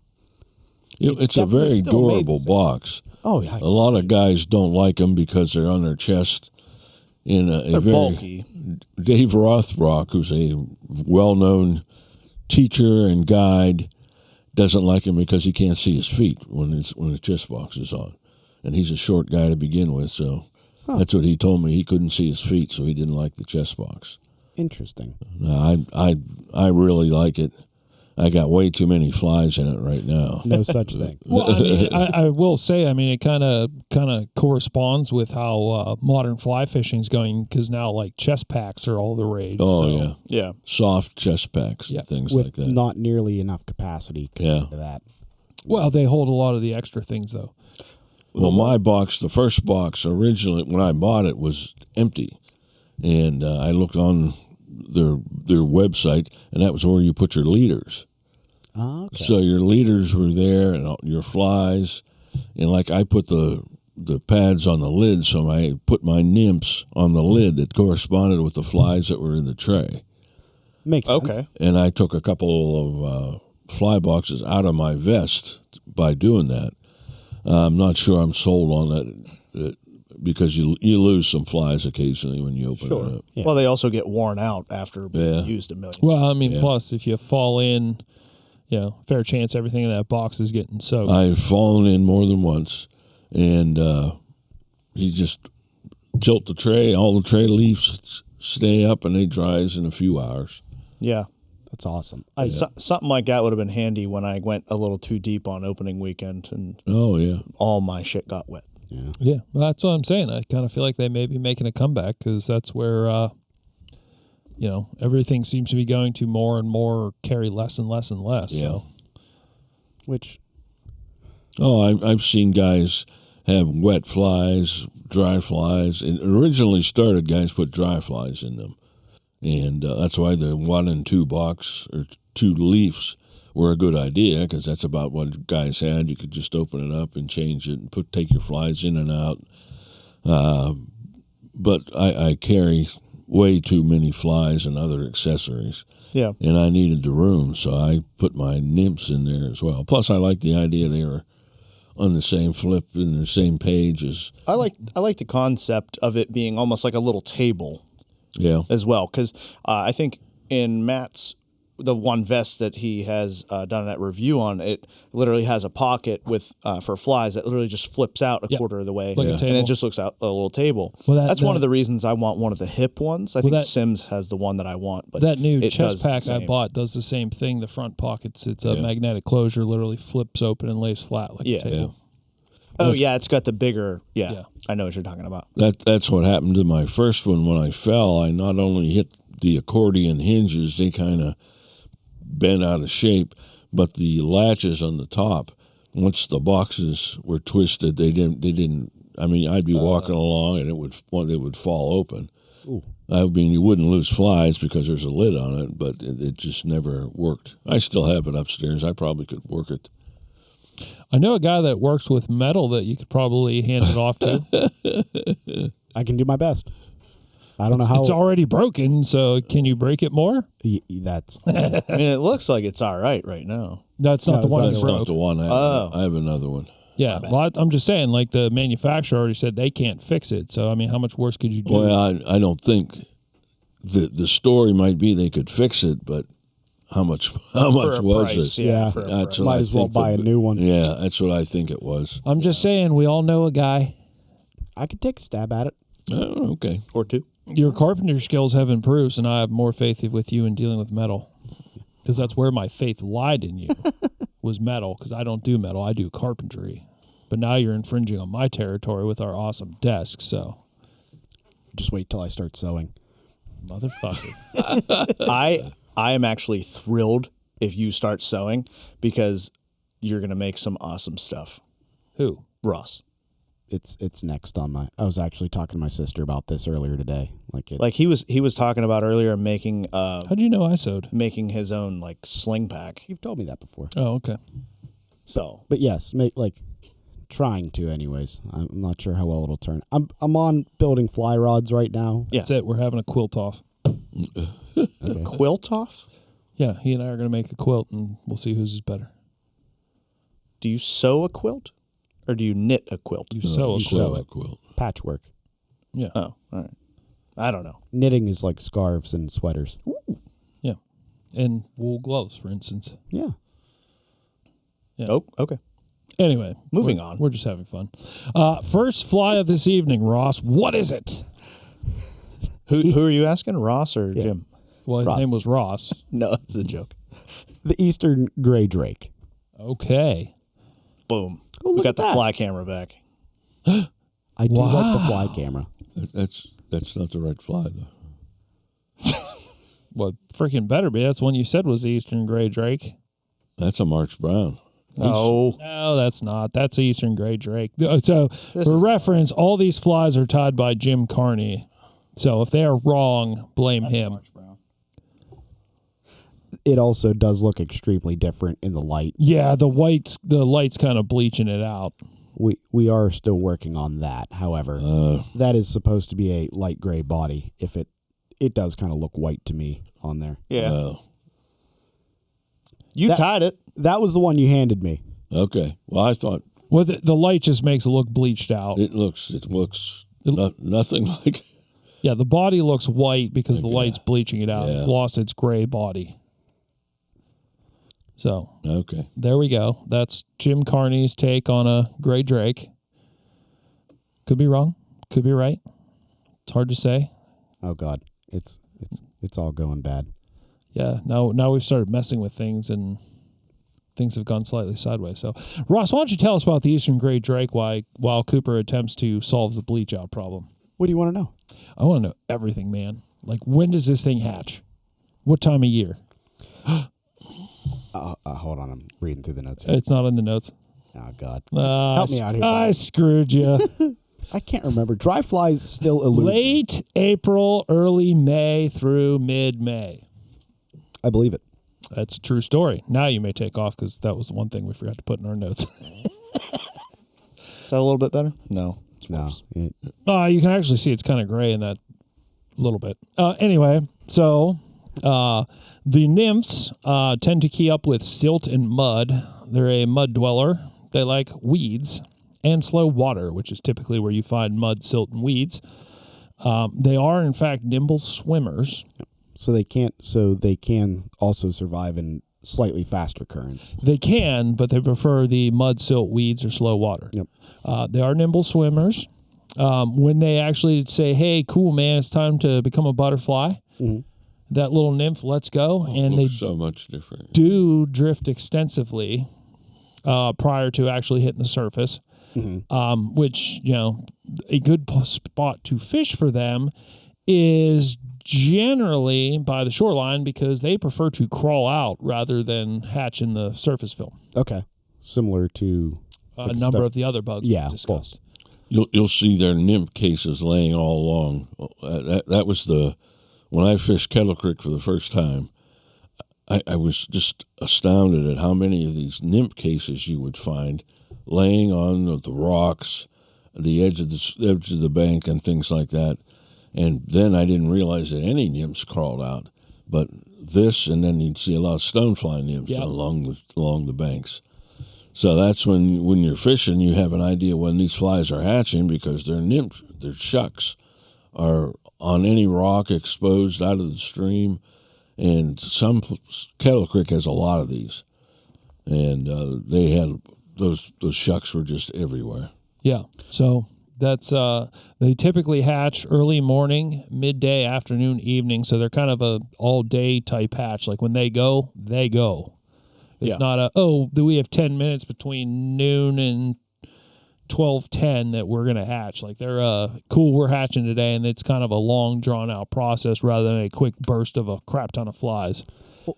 a very definitely still durable made- box. Oh yeah. A lot of guys don't like them because they're on their chest. They're bulky. Dave Rothrock, who's a well-known teacher and guide, doesn't like him because he can't see his feet when the chest box is on, and he's a short guy to begin with. So that's what he told me. He couldn't see his feet, so he didn't like the chest box. Interesting. I really like it. I got way too many flies in it right now. No such thing. Well, I mean, I will say, I mean, it kind of corresponds with how modern fly fishing is going because now, like, chest packs are all the rage. Oh, so. Yeah. Soft chest packs Yeah. and things With like that. not nearly enough capacity compared to that. Well, they hold a lot of the extra things, though. Well, my box, the first box originally when I bought it was empty, and I looked on their website, and that was where you put your leaders. Oh, okay. So your leaders were there, and all your flies, and like I put the pads on the lid, so I put my nymphs on the lid that corresponded with the flies that were in the tray. Makes sense. Okay. And I took a couple of fly boxes out of my vest by doing that. I'm not sure I'm sold on that because you lose some flies occasionally when you open it up. Yeah. Well, they also get worn out after being Yeah. used a million. Well, I mean, Yeah. plus, if you fall in, fair chance everything in that box is getting soaked. I've fallen in more than once, and you just tilt the tray. All the tray leaves stay up, and they dries in a few hours. Yeah. That's awesome. Something like that would have been handy when I went a little too deep on opening weekend and Oh, yeah. all my shit got wet. Yeah, well, that's what I'm saying. I kind of feel like they may be making a comeback because that's where, everything seems to be going to more and more carry less and less and less. Yeah. So. Which Oh, I've seen guys have wet flies, dry flies. It originally started, guys put dry flies in them. And that's why the 1 and 2 box or 2 leaves were a good idea because that's about what guys had. You could just open it up and change it and take your flies in and out. But I carry way too many flies and other accessories. Yeah. And I needed the room, so I put my nymphs in there as well. Plus, I like the idea they were on the same flip in the same page as. I like the concept of it being almost like a little table Yeah. as well because I think in Matt's the one vest that he has done that review on, it literally has a pocket with for flies that literally just flips out a quarter of the way, Like a and table. it just looks out a little table. Well, that's one of the reasons I want one of the hip ones. I think Sims has the one that I want, but That new it chest does the pack I same. bought does the same thing. The front pockets, it's a magnetic closure, literally flips open and lays flat like a table. Oh yeah, it's got the bigger. Yeah, Yeah. I know what you're talking about. That's what happened to my first one when I fell. I not only hit the accordion hinges, they kind of bent out of shape, but the latches on the top, once the boxes were twisted, they didn't. I mean, I'd be walking along and it would fall open. Ooh. I mean, you wouldn't lose flies because there's a lid on it, but it just never worked. I still have it upstairs. I probably could work it. I know a guy that works with metal that you could probably hand it off to. I can do my best. I don't know how. It's already broken, so can you break it more? That's. I mean, it looks like it's all right now. That's not No, the it's one not that That's broke. not the one. I have another one. Yeah, well, I'm just saying, like the manufacturer already said they can't fix it. So I mean, how much worse could you do? Well, I don't think the story might be they could fix it, but how much For a was price, it? Yeah. for a That's price. what Might I as well think buy a new one. Yeah, that's what I think it was. I'm just saying, we all know a guy. I could take a stab at it. Oh, okay. Or two. Your carpenter skills have improved, and I have more faith with you in dealing with metal, because that's where my faith lied in you was metal. Because I don't do metal, I do carpentry. But now you're infringing on my territory with our awesome desk. So, Just wait till I start sewing. motherfucker. I am actually thrilled if you start sewing because you're going to make some awesome stuff. Who? Ross. It's next on my. I was actually talking to my sister about this earlier today. Like he was talking about earlier making How'd you know I sewed? making his own like sling pack. You've told me that before. Oh, okay. So But yes, trying to anyways. I'm not sure how well it'll turn. I'm on building fly rods right now. yeah, That's it. We're having a quilt off. Okay. quilt off. Yeah, he and I are going to make a quilt, and we'll see whose is better. Do you sew a quilt or do you knit a quilt? You sew a you quilt. sew it. Quilt. Patchwork. Yeah. Oh, all right. I don't know. Knitting is like scarves and sweaters. Yeah. And wool gloves, for instance. Yeah. Yeah. Oh, okay. Anyway, Moving we're- on. We're just having fun. First fly of this evening, Ross. What is it? Who are you asking, Ross or Jim? Well, his Ross. name was Ross. No, it's a joke. The Eastern gray drake. Okay. Boom. Oh, We look got at the that. fly camera back. I do like Wow. the fly camera. That's not the right fly though. Well, freaking better be. That's one you said was the Eastern Gray Drake. That's a March Brown. No. No, that's not. That's the Eastern Gray Drake. So, This for is- reference, all these flies are tied by Jim Carney. So, if they are wrong, blame him. It also does look extremely different in the light. Yeah, the light's kind of bleaching it out. We are still working on that. However, that is supposed to be a light gray body. If it does kind of look white to me on there. Yeah. You That- tied it. That was the one you handed me. Okay. Well, I thought Well, the light just makes it look bleached out. it looks nothing like. Yeah, the body looks white because the Okay. light's bleaching it out. Yeah. It's lost its gray body. So, Okay. there we go. That's Jim Carney's take on a gray drake. Could be wrong. Could be right. It's hard to say. Oh God, it's all going bad. Yeah, now we've started messing with things and things have gone slightly sideways. So, Ross, why don't you tell us about the Eastern Gray Drake while Cooper attempts to solve the bleach out problem? What do you want to know? I want to know everything, man. Like, when does this thing hatch? What time of year? Hold on, I'm reading through the notes here. It's not in the notes. Oh God, Help me out here, I buddy. screwed you. I can't remember. Dry flies still elude. Late April, early May through mid-May. I believe it. That's a true story. Now you may take off because that was one thing we forgot to put in our notes. Is that a little bit better? No. It's No, worse. You can actually see it's kind of gray in that little bit. Anyway, so the nymphs tend to key up with silt and mud. They're a mud dweller. They like weeds and slow water, which is typically where you find mud, silt, and weeds. They are, in fact, nimble swimmers. So they can also survive in slightly faster currents. They can, but they prefer the mud, silt, weeds, or slow water. Yep. They are nimble swimmers. When they actually say, hey, cool, man, it's time to become a butterfly, that little nymph lets go, and they Looks so much different. do drift extensively prior to actually hitting the surface, which, a good spot to fish for them is generally by the shoreline because they prefer to crawl out rather than hatch in the surface film. Okay, similar to A number of the other bugs Yeah, we discussed. You'll see their nymph cases laying all along. That was when I fished Kettle Creek for the first time. I was just astounded at how many of these nymph cases you would find laying on the rocks, the edge of the bank, and things like that. And then I didn't realize that any nymphs crawled out, but this, and then you'd see a lot of stonefly nymphs along the banks. So that's when you're fishing, you have an idea when these flies are hatching, because their shucks are on any rock exposed out of the stream. And Kettle Creek has a lot of these, and they had those shucks were just everywhere. Yeah, so that's they typically hatch early morning, midday, afternoon, evening. So they're kind of a all day type hatch. Like when they go, they go. It's not we have 10 minutes between noon and 12:10 that we're gonna hatch. Like they're cool, we're hatching today, and it's kind of a long drawn out process rather than a quick burst of a crap ton of flies. Well,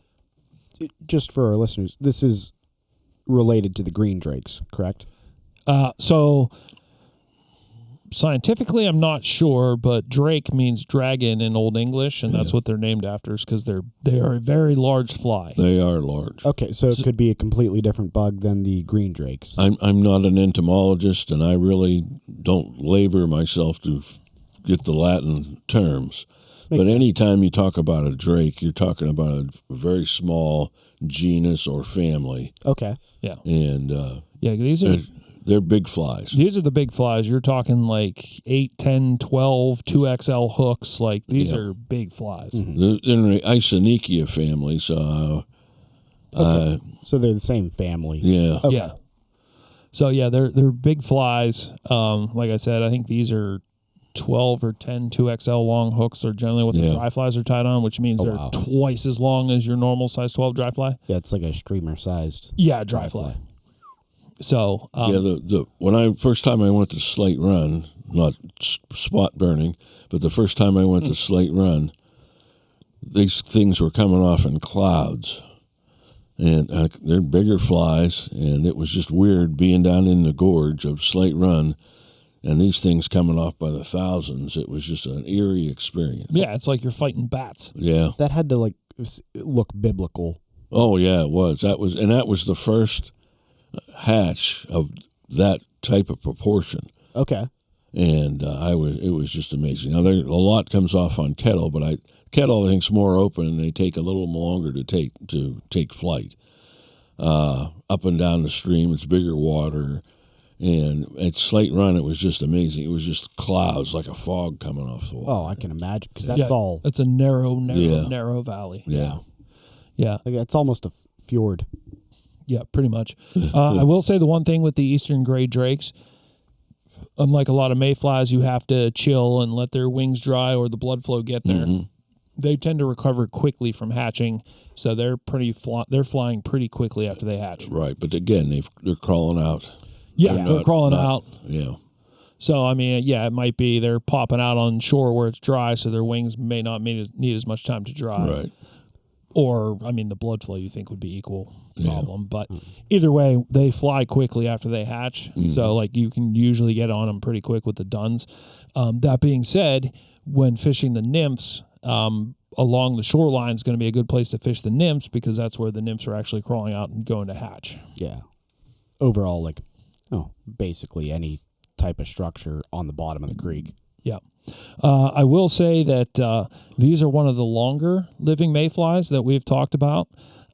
just for our listeners, this is related to the green drakes, correct? So scientifically, I'm not sure, but drake means dragon in Old English, and that's what they're named after, is because they are a very large fly. They are large. Okay, so it could be a completely different bug than the green drakes. I'm not an entomologist, and I really don't labor myself to get the Latin terms. But anytime you talk about a drake, you're talking about a very small genus or family. Okay. Yeah. And these are they're big flies. These are the big flies. You're talking like 8, 10, 12, 2XL hooks. Like these are big flies. Mm-hmm. They're in the Isonychia family, so so they're the same family. Yeah. Okay. Yeah. So they're big flies. Like I said, I think these are 12 or 10 2XL long hooks are generally what the dry flies are tied on, which means they're twice as long as your normal size 12 dry fly. Yeah, it's like a streamer sized. Yeah, dry fly. So when I first time I went to Slate Run, not spot burning, but the first time I went to Slate Run, these things were coming off in clouds, and they're bigger flies, and it was just weird being down in the gorge of Slate Run, and these things coming off by the thousands. It was just an eerie experience. Yeah, it's like you're fighting bats. Yeah, that had to look biblical. Oh yeah, it was. That was the first hatch of that type of proportion. Okay. And it was just amazing. Now a lot comes off on Kettle, but Kettle I think's more open, and they take a little longer to take flight. Up and down the stream, it's bigger water, and at Slate Run it was just amazing. It was just clouds like a fog coming off the water. Oh, I can imagine, because that's all. It's a narrow valley. Yeah. It's almost a fjord. Yeah, pretty much. I will say the one thing with the Eastern gray drakes, unlike a lot of mayflies, you have to chill and let their wings dry or the blood flow get there. Mm-hmm. They tend to recover quickly from hatching, so they're flying pretty quickly after they hatch. Right, but again, they're crawling out. Yeah, they're crawling out. Yeah. So, I mean, it might be they're popping out on shore where it's dry, so their wings may not need as much time to dry. Right. Or, I mean, the blood flow you think would be equal problem. But either way, they fly quickly after they hatch. So, you can usually get on them pretty quick with the duns. That being said, when fishing the nymphs, along the shoreline is going to be a good place to fish the nymphs, because that's where the nymphs are actually crawling out and going to hatch. Yeah. Overall, basically any type of structure on the bottom of the creek. Yeah. I will say that these are one of the longer living mayflies that we've talked about.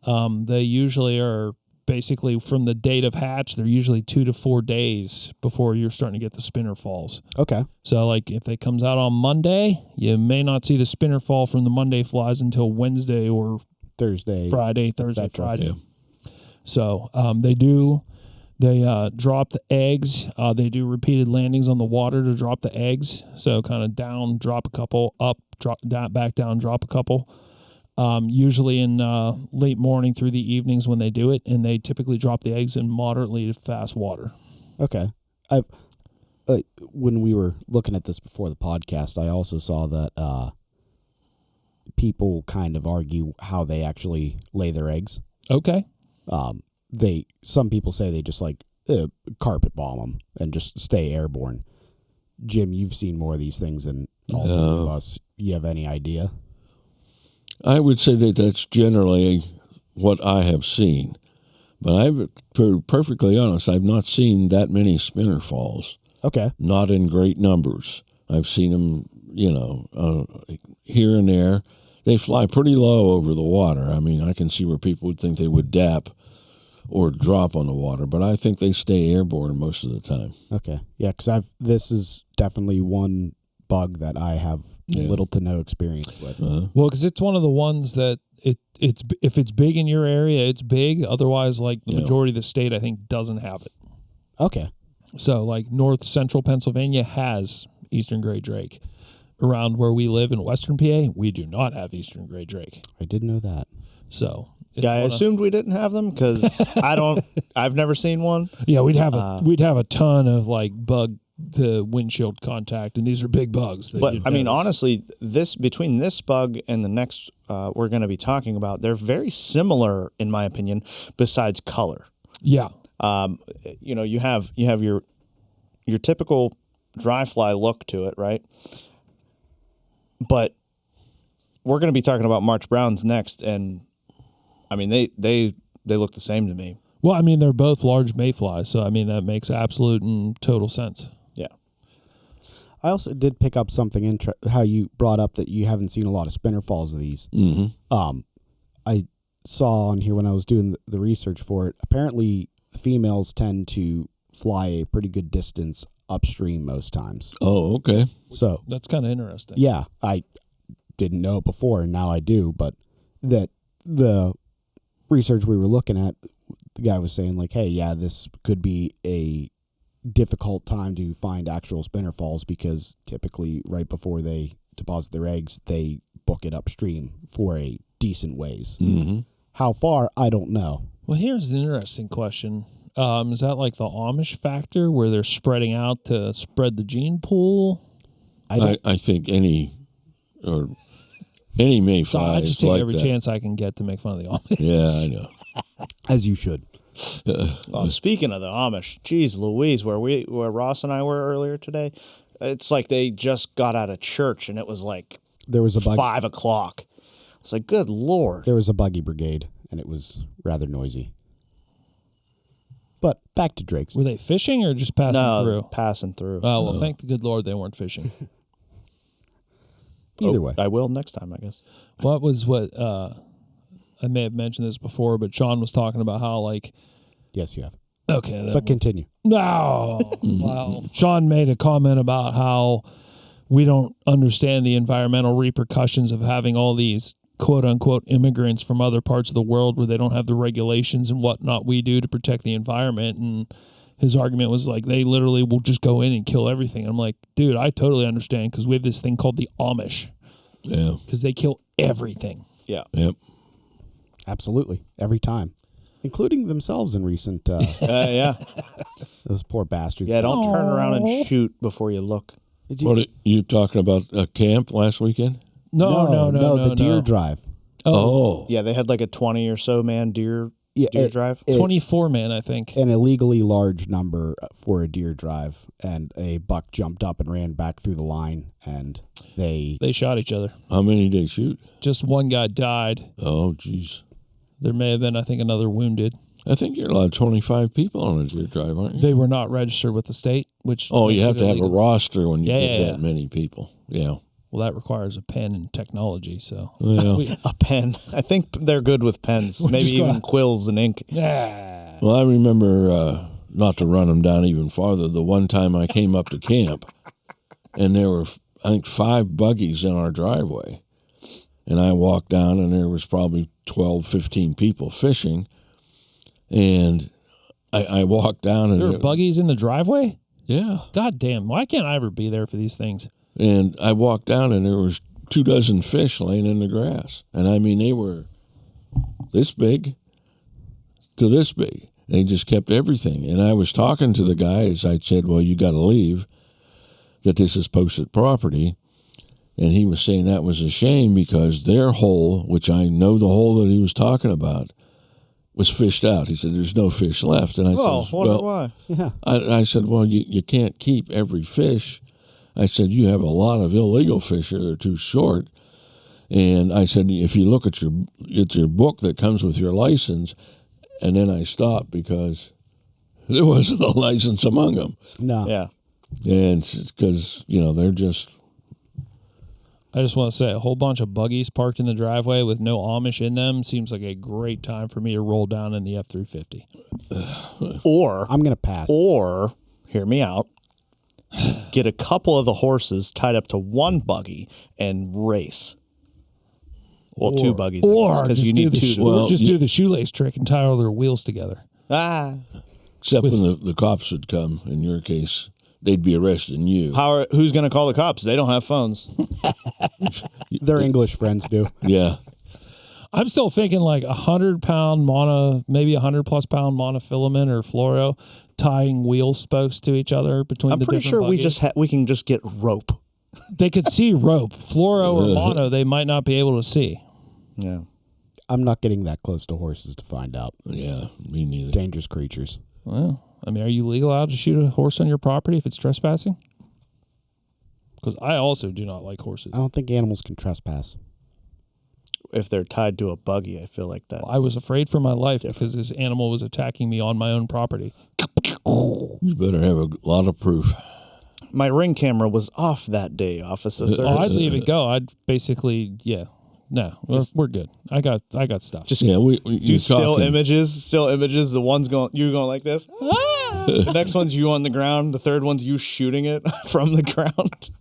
They usually are basically from the date of hatch, they're usually 2 to 4 days before you're starting to get the spinner falls. Okay. So, if it comes out on Monday, you may not see the spinner fall from the Monday flies until Wednesday or Thursday. Friday. Yeah. So, They drop the eggs. They do repeated landings on the water to drop the eggs. So kind of down, drop a couple, up, drop down, back down, drop a couple. Usually in late morning through the evenings when they do it, and they typically drop the eggs in moderately fast water. Okay. When we were looking at this before the podcast, I also saw that people kind of argue how they actually lay their eggs. Okay. Some people say they just carpet bomb them and just stay airborne. Jim, you've seen more of these things than all of us. You have any idea? I would say that that's generally what I have seen. But to be perfectly honest, I've not seen that many spinner falls. Okay. Not in great numbers. I've seen them, here and there. They fly pretty low over the water. I mean, I can see where people would think they would dap or drop on the water, but I think they stay airborne most of the time. Okay. Yeah, because this is definitely one bug that I have little to no experience with. Well, because it's one of the ones that it's if it's big in your area, it's big. Otherwise, like the majority of the state, I think, doesn't have it. Okay. So, like north central Pennsylvania has eastern gray drake. Around where we live in western PA, we do not have eastern gray drake. I didn't know that. So, Yeah, I assumed we didn't have them because I've never seen one. Yeah, we'd have a ton of like bug to windshield contact, and these are big bugs. But I mean, honestly, between this bug and the next we're going to be talking about, they're very similar in my opinion. Besides color, yeah, you have your typical dry fly look to it, right? But we're going to be talking about March Browns next, and I mean they look the same to me. Well, I mean they're both large mayflies, so I mean that makes absolute and total sense. Yeah. I also did pick up something how you brought up that you haven't seen a lot of spinner falls of these. Mm-hmm. I saw on here when I was doing the research for it. Apparently, the females tend to fly a pretty good distance upstream most times. Oh, okay. So That's kind of interesting. yeah, I didn't know it before, and now I do. But that the research we were looking at, the guy was saying like, hey, yeah, this could be a difficult time to find actual spinner falls because typically right before they deposit their eggs, they book it upstream for a decent ways. Mm-hmm. How far, I don't know. Well, here's an interesting question. Is that like the Amish factor where they're spreading out to spread the gene pool? I think any mayfly So I just is take like every that. chance I can get to make fun of the Amish. Yeah, I know. As you should. Speaking of the Amish, geez Louise, where Ross and I were earlier today, it's like they just got out of church and it was like There was a 5 o'clock. It's like, good Lord. There was a buggy brigade, and it was rather noisy. But back to Drake's. Were they fishing or just passing through? Passing through. Oh, well, thank the good Lord they weren't fishing. Either way. I will next time, I guess. What I may have mentioned this before, but Sean was talking about how like, Yes, you have. okay, then But continue. no, wow. Sean made a comment about how we don't understand the environmental repercussions of having all these quote unquote immigrants from other parts of the world where they don't have the regulations and whatnot we do to protect the environment. And his argument was like, they literally will just go in and kill everything. I'm like, dude, I totally understand because we have this thing called the Amish Yeah. because they kill everything. Yeah. Yep. Absolutely. Every time. Including themselves in recent... Yeah. those poor bastards. Yeah, don't turn around Aw. and shoot before you look. Did you, What you talking about a camp last weekend? No. the deer drive. Oh. Yeah, they had like a 20 or so man deer Yeah, drive. 24 man, I think. An illegally large number for a deer drive, and a buck jumped up and ran back through the line, and they They shot each other. How many did they shoot? Just one guy died. Oh, geez. There may have been, I think, another wounded. I think you're allowed 25 people on a deer drive, aren't you? They were not registered with the state, which Oh, you makes have it to have a illegal. roster when you Yeah, get yeah, that yeah. many people. Yeah. Well, that requires a pen and technology, so. Well, A pen. I think they're good with pens. Maybe just even gonna- quills and ink. Yeah. well, I remember, not to run them down even farther, the one time I came up to camp, and there were, I think, 5 buggies in our driveway. And I walked down, and there was probably 12, 15 people fishing. And I walked down, and There were buggies in the driveway? yeah. God damn. Why can't I ever be there for these things? And I walked down, and there was 24 fish laying in the grass. And I mean, they were this big to this big. They just kept everything. And I was talking to the guy as I said, well, you got to leave, that this is posted property. And he was saying that was a shame because their hole, which I know the hole that he was talking about, was fished out. He said, there's no fish left. And I Oh, said, wonder well, why. Yeah. I said, well, you can't keep every fish. I said, you have a lot of illegal fish that are too short. And I said, if you look at your book that comes with your license, and then I stopped because there wasn't a license among them. No. Yeah. And because, they're just... I just want to say a whole bunch of buggies parked in the driveway with no Amish in them seems like a great time for me to roll down in the F-350. Or I'm going to pass. Or, hear me out, get a couple of the horses tied up to one buggy and race. Well, two buggies. Or because you need two. do the shoelace trick and tie all their wheels together. Except when the cops would come, in your case, they'd be arresting you. Who's going to call the cops? They don't have phones. Their English friends do. Yeah. I'm still thinking like 100-pound maybe 100+ pound monofilament or fluoro tying wheel spokes to each other between I'm the pretty different sure buggies. we can just get rope. They could see rope. Fluoro or mono, they might not be able to see. Yeah. I'm not getting that close to horses to find out. Yeah, me neither. Dangerous creatures. Well, I mean, are you legal allowed to shoot a horse on your property if it's trespassing? Because I also do not like horses. I don't think animals can trespass. If they're tied to a buggy, I feel like that. I was afraid for my life because this animal was attacking me on my own property. You better have a lot of proof. My Ring camera was off that day, officer. I'd leave it go. I'd basically, no, we're good. I got stuff. Just we do still images. The one's going like this. The next one's you on the ground. The third one's you shooting it from the ground.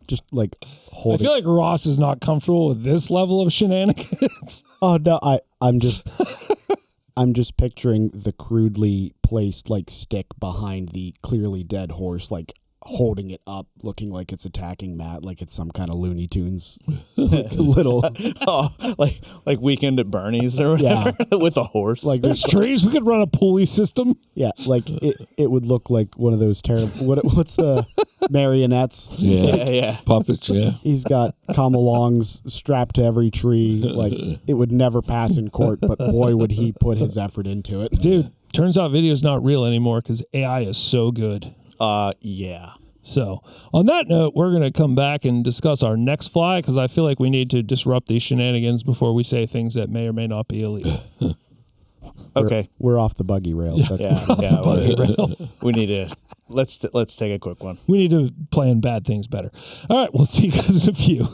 Just like I holding. feel like Ross is not comfortable with this level of shenanigans. Oh no, I'm just picturing the crudely placed like stick behind the clearly dead horse, like holding it up, looking like it's attacking Matt, like it's some kind of Looney Tunes, like little, like Weekend at Bernie's or whatever, with a horse. like There's trees. We could run a pulley system. yeah, like it would look like one of those terrible. What's the marionettes? Yeah. Puppets, yeah. He's got come-alongs strapped to every tree. Like it would never pass in court, but boy, would he put his effort into it. Dude, turns out video's not real anymore because AI is so good. Yeah. So, on that note, we're going to come back and discuss our next fly because I feel like we need to disrupt these shenanigans before we say things that may or may not be illegal. Okay. We're off the buggy rails. We need to let's take a quick one. We need to plan bad things better. All right, we'll see you guys in a few.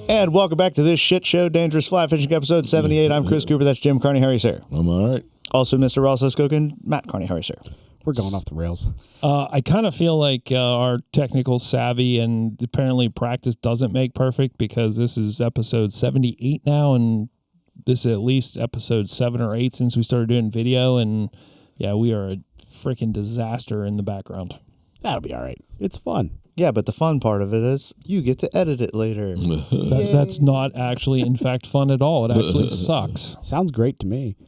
And welcome back to this shit show, Dangerous Fly Fishing, episode 78. I'm Chris Cooper. That's Jim Carney, Harry Sayre. I'm all right. Also, Mr. Ross Cook, Matt Carney, Harry Sayre. We're going off the rails. I kind of feel like our technical savvy and apparently practice doesn't make perfect because this is episode 78 now, and this is at least episode 7 or 8 since we started doing video, and yeah, we are a freaking disaster in the background. That'll be all right. It's fun. Yeah, but the fun part of it is you get to edit it later. That's not actually, in fact, fun at all. It actually sucks. Sounds great to me.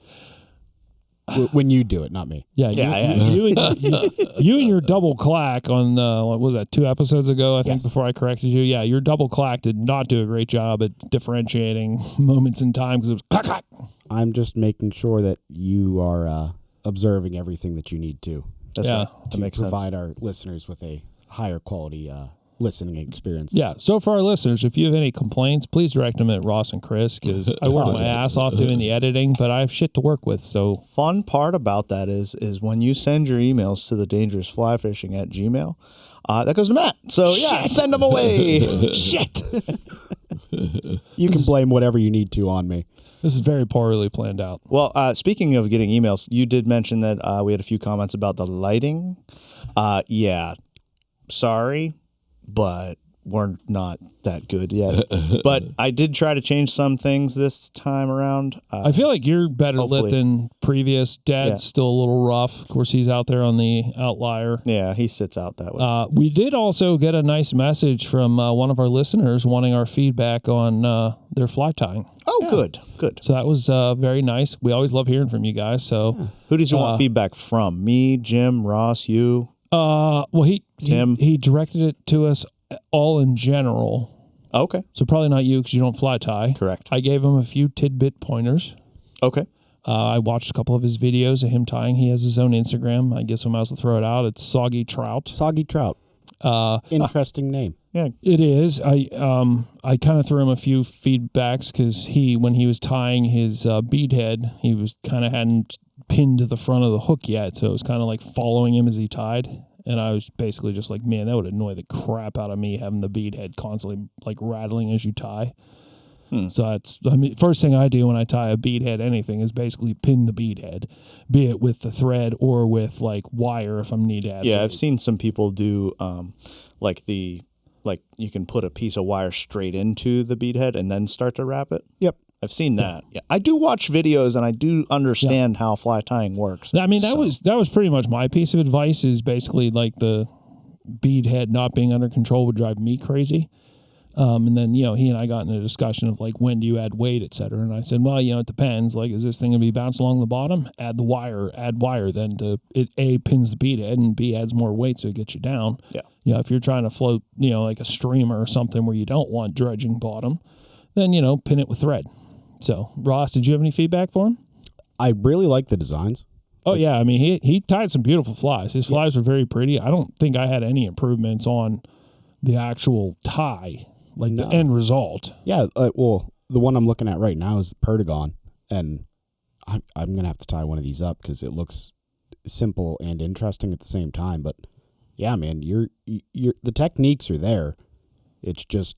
When you do it, not me. Yeah, you and your double clack on, what was that, 2 episodes ago, I think, before I corrected you. Yeah, your double clack did not do a great job at differentiating moments in time because it was clack, clack. I'm just making sure that you are observing everything that you need to. That's right. That makes sense. Provide our listeners with a higher quality listening experience. Yeah, so for our listeners, if you have any complaints, please direct them at Ross and Chris because I work my ass off doing the editing, but I have shit to work with. So fun part about that is when you send your emails to the Dangerous Fly Fishing at Gmail, that goes to Matt. So yeah, send them away. Shit. You can blame whatever you need to on me. This is very poorly planned out. Well, speaking of getting emails, you did mention that we had a few comments about the lighting. Yeah. Sorry, but we're not that good yet. But I did try to change some things this time around. I feel like you're better lit hopefully. than previous. Dad's still a little rough. Of course, he's out there on the outlier. Yeah, he sits out that way. We did also get a nice message from one of our listeners wanting our feedback on their fly tying. Oh, good. So that was very nice. We always love hearing from you guys. So Who did you want feedback from? Me, Jim, Ross, you? well, Tim? he directed it to us all in general. Okay. So probably not you because you don't fly tie. Correct. I gave him a few tidbit pointers. Okay. I watched a couple of his videos of him tying. He has his own Instagram. I guess we might as well throw it out. It's Soggy Trout. Soggy Trout. Interesting name. Yeah. It is. I kind of threw him a few feedbacks because when he was tying his bead head, he was kind of hadn't pinned to the front of the hook yet, so it was kind of like following him as he tied. And I was basically just like, man, that would annoy the crap out of me having the bead head constantly like rattling as you tie. So first thing I do when I tie a bead head anything is basically pin the bead head, be it with the thread or with like wire if I'm need to add. Yeah, I've seen some people do like you can put a piece of wire straight into the bead head and then start to wrap it. Yep. I've seen that. Yeah, I do watch videos and I do understand how fly tying works. I mean, that was pretty much my piece of advice. Is basically like the bead head not being under control would drive me crazy. And then, he and I got in a discussion of like, when do you add weight, et cetera. And I said, well, it depends. Like, is this thing going to be bounced along the bottom? Add wire then it A, pins the bead head, and B, adds more weight so it gets you down. Yeah. If you're trying to float, like a streamer or something where you don't want dredging bottom, then, pin it with thread. So, Ross, did you have any feedback for him? I really like the designs. Oh, yeah. I mean, he tied some beautiful flies. His flies were very pretty. I don't think I had any improvements on the actual tie. Like the end result. Yeah, well, the one I'm looking at right now is the Perdigon, and I'm going to have to tie one of these up because it looks simple and interesting at the same time. But, yeah, man, the techniques are there. It's just,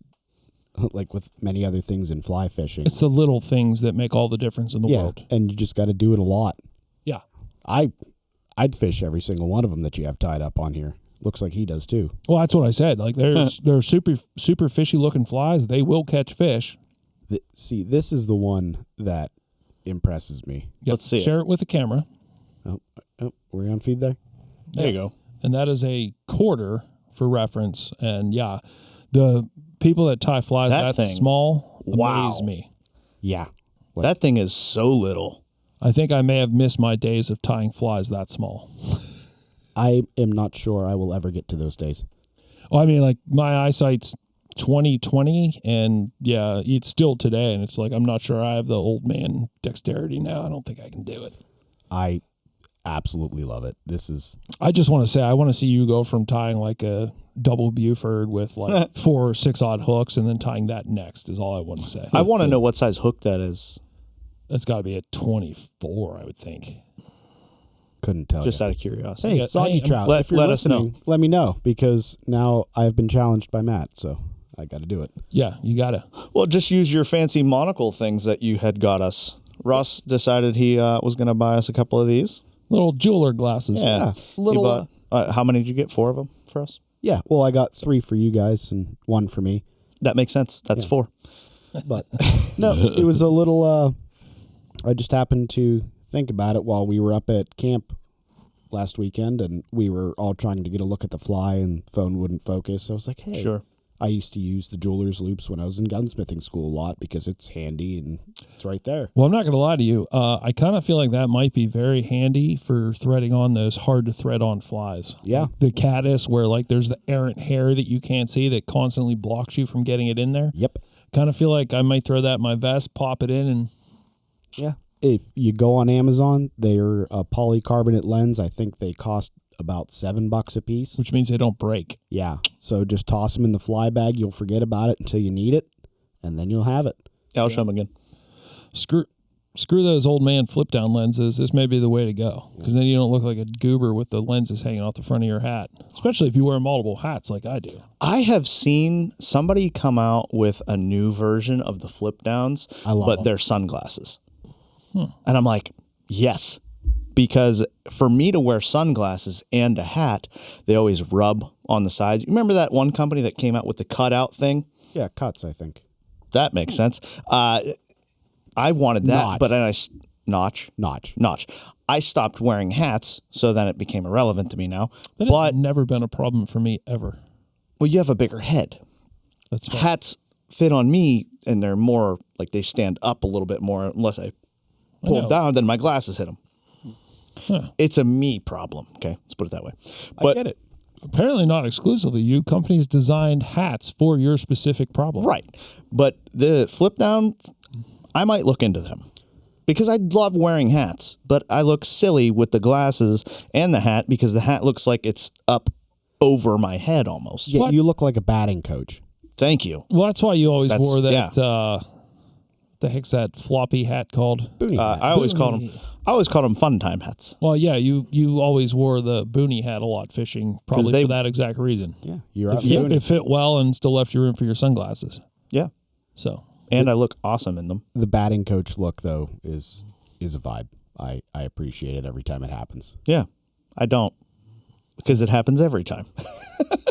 like with many other things in fly fishing. It's the little things that make all the difference in the world. And you just got to do it a lot. Yeah. I'd fish every single one of them that you have tied up on here. Looks like he does too. Well, that's what I said. Like they're super fishy looking flies. They will catch fish. See, this is the one that impresses me. Yep. Let's see. Share it with the camera. Oh, we're on feed there. There you go. And that is a quarter for reference. And yeah, the people that tie flies that thing, small wow. amaze me. Yeah, that thing is so little. I think I may have missed my days of tying flies that small. I am not sure I will ever get to those days. Well, I mean, like my eyesight's 20/20, and yeah, it's still today, and it's like I'm not sure I have the old man dexterity now. I don't think I can do it. I absolutely love it. I just want to say I want to see you go from tying like a double Buford with like 4 or 6 odd hooks, and then tying that next is all I want to say. I want to know what size hook that is. That's got to be a 24, I would think. Couldn't tell. Just you. out of curiosity. Hey, Soggy Trout, let if you're us know. listening, let me know, because now I've been challenged by Matt, so I got to do it. Yeah, you got to. Well, just use your fancy monocle things that you had got us. Ross decided he was going to buy us a couple of these. Little jeweler glasses. Yeah. Little. How many did you get? 4 of them for us? Yeah. Well, I got 3 for you guys and 1 for me. That makes sense. That's 4. But no, it was a little. I just happened to think about it while we were up at camp last weekend, and we were all trying to get a look at the fly, and the phone wouldn't focus. So I was like, hey, Sure. I used to use the jeweler's loops when I was in gunsmithing school a lot because it's handy and it's right there. Well, I'm not going to lie to you. I kind of feel like that might be very handy for threading on those hard to thread on flies. Yeah. Like the caddis, where like there's the errant hair that you can't see that constantly blocks you from getting it in there. Yep. Kind of feel like I might throw that in my vest, pop it in, and Yeah. If you go on Amazon, they're a polycarbonate lens. I think they cost about $7 a piece. which means they don't break. Yeah. So just toss them in the fly bag. You'll forget about it until you need it, and then you'll have it. Yeah, I'll show them again. Screw those old man flip down lenses. This may be the way to go, because then you don't look like a goober with the lenses hanging off the front of your hat, especially if you wear multiple hats like I do. I have seen somebody come out with a new version of the flip downs, but they're sunglasses. And I'm like, yes, because for me to wear sunglasses and a hat, they always rub on the sides. You remember that one company that came out with the cutout thing? Yeah, cuts, I think. That makes sense. I wanted that, Notch. but then Notch. I stopped wearing hats, so then it became irrelevant to me now. That has never been a problem for me ever. Well, you have a bigger head. That's fine. Hats fit on me, and they're more like they stand up a little bit more unless I pull them down, then my glasses hit them. Huh. It's a me problem. Okay, let's put it that way. I get it. Apparently not exclusively you. Companies designed hats for your specific problem. Right. But the flip down, I might look into them because I love wearing hats, but I look silly with the glasses and the hat because the hat looks like it's up over my head almost. Yeah, What? you look like a batting coach. Thank you. Well, that's why you always That's- wore that. yeah. The heck's that floppy hat called? Boonie hat. I always called them fun time hats. Well, yeah, you always wore the boonie hat a lot fishing, probably they- for that exact reason. Yeah, you're out It, doing it fit well and still left you room for your sunglasses. Yeah, So and I look awesome in them. The batting coach look though is a vibe. I appreciate it every time it happens. Yeah, I don't because it happens every time.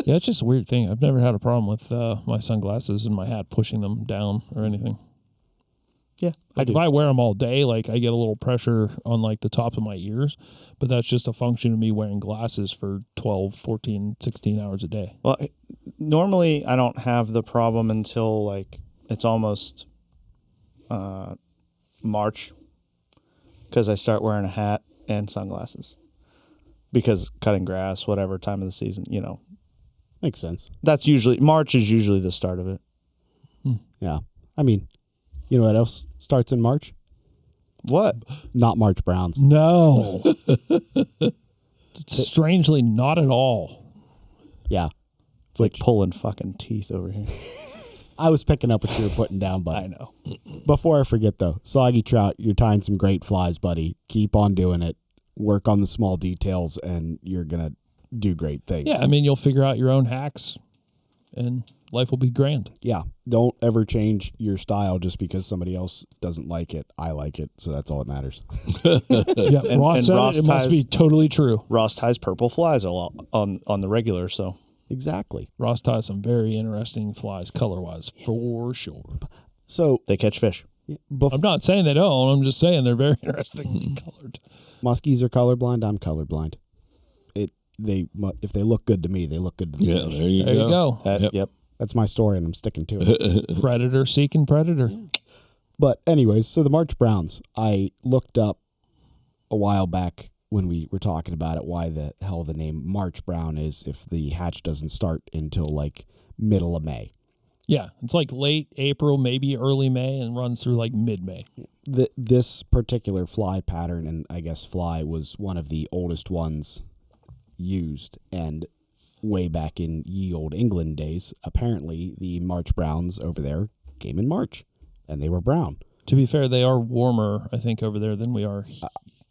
yeah, it's just a weird thing. I've never had a problem with my sunglasses and my hat pushing them down or anything. Yeah, Like if I wear them all day, like I get a little pressure on like the top of my ears, but that's just a function of me wearing glasses for 12, 14, 16 hours a day. Well, normally I don't have the problem until like it's almost March because I start wearing a hat and sunglasses because cutting grass, whatever time of the season, Makes sense. that's March is usually the start of it. Yeah. I mean, you know what else starts in March? What? Not March Browns. No. Strangely, not at all. Yeah. It's like pulling fucking teeth over here. I was picking up what you were putting down, I buddy. know. Before I forget though, Soggy Trout, you're tying some great flies, buddy. Keep on doing it. Work on the small details and you're gonna do great things. Yeah, I mean, you'll figure out your own hacks and life will be grand. Yeah. Don't ever change your style just because somebody else doesn't like it. I like it, so that's all that matters. Yeah, Ross and said Ross it must ties- be totally true. Ross ties purple flies a lot on the regular, so Exactly. Ross ties some very interesting flies color-wise, for sure. So they catch fish. I'm not saying they don't. I'm just saying they're very interesting colored. muskies are colorblind. I'm colorblind. If they look good to me, they look good to the Yeah, fish. there you There go. you go. Yep. Yep. That's my story, and I'm sticking to it. Predator seeking predator. But anyways, so the March Browns, I looked up a while back when we were talking about it, why the hell the name March Brown is if the hatch doesn't start until like middle of May. Yeah, it's like late April, maybe early May, and runs through like mid-May. This particular fly pattern, and I guess fly, was one of the oldest ones used, and way back in ye old England days, apparently the March Browns over there came in March, and they were brown. To be fair, they are warmer, I think, over there than we are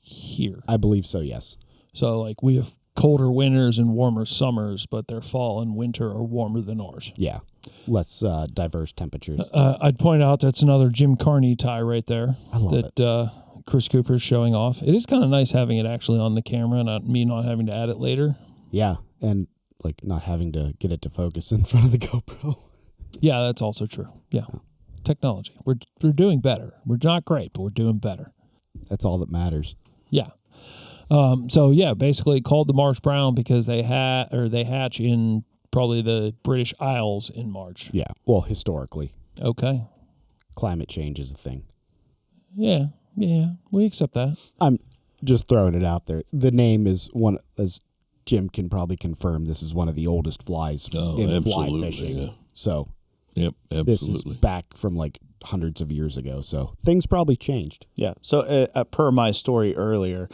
here. I believe so, yes. So, like, we have colder winters and warmer summers, but their fall and winter are warmer than ours. Yeah, less diverse temperatures. I'd point out that's another Jim Carney tie right there. I love that Chris Cooper's showing off. It is kind of nice having it actually on the camera, me not having to add it later. Yeah, and like not having to get it to focus in front of the GoPro. Yeah, that's also true. Yeah. Technology. We're doing better. We're not great, but we're doing better. That's all that matters. Yeah. So yeah, basically called the March Brown because they hatch in probably the British Isles in March. Yeah, well, historically, Okay. climate change is a thing. Yeah. We accept that. I'm just throwing it out there. The name is one, as Jim can probably confirm, this is one of the oldest flies in fly absolutely, fishing. yeah. So Yep, this is absolutely. back from like hundreds of years ago. So things probably changed. Yeah. So per my story earlier,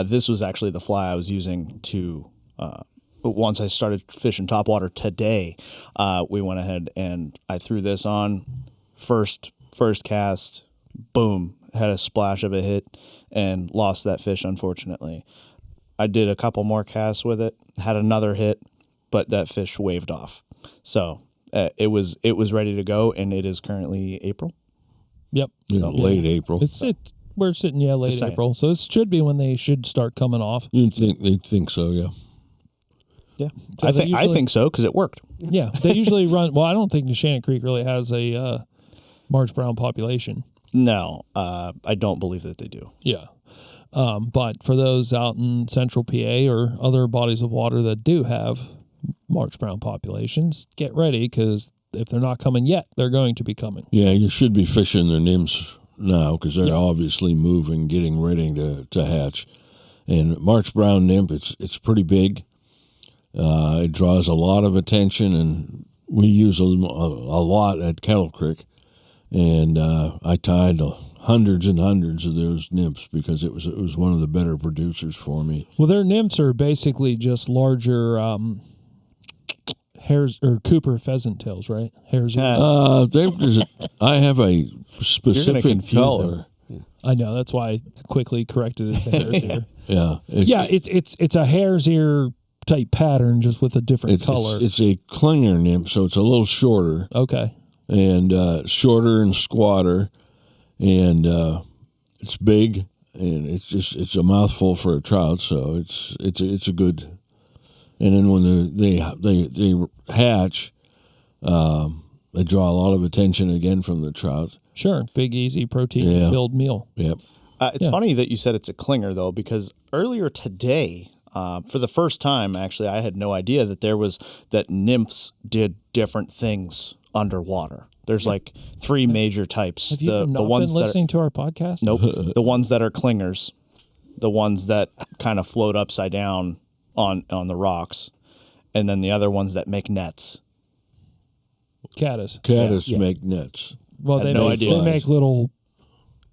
this was actually the fly I was using to. Once I started fishing topwater today, we went ahead and I threw this on. First cast, boom, had a splash of a hit and lost that fish, unfortunately. I did a couple more casts with it, had another hit, but that fish waved off. So it was ready to go, and it is currently April. Yep. Late April. We're sitting late Just saying. April, so this should be when they should start coming off. They'd think so, yeah. Yeah, So I they think usually- so because it worked. Yeah, they usually run. Well, I don't think Neshannock Creek really has a March Brown population. No, I don't believe that they do. Yeah. But for those out in central PA or other bodies of water that do have March Brown populations, get ready because if they're not coming yet, they're going to be coming. Yeah, you should be fishing their nymphs now because they're obviously moving, getting ready to hatch. And March Brown nymph, it's pretty big. It draws a lot of attention, and we use a lot at Kettle Creek. And I tied hundreds and hundreds of those nymphs because it was one of the better producers for me. Well, their nymphs are basically just larger hares or Cooper pheasant tails, right? Hares. I have a specific confuse color. I know, that's why I quickly corrected it to hare's ear. Yeah, It's a hare's ear type pattern, just with a different color. It's a clinger nymph, so it's a little shorter. Okay. And shorter and squatter, and it's big, and it's a mouthful for a trout. So it's a good. And then when they hatch, they draw a lot of attention again from the trout. Sure, big, easy, protein-filled meal. Yep. It's funny that you said it's a clinger, though, because earlier today, for the first time, actually, I had no idea that nymphs did different things underwater. There's like 3 major types. Have you not been listening to our podcast? Nope. The ones that are clingers, the ones that kind of float upside down on the rocks, and then the other ones that make nets. Caddis. Make nets. Well, they make little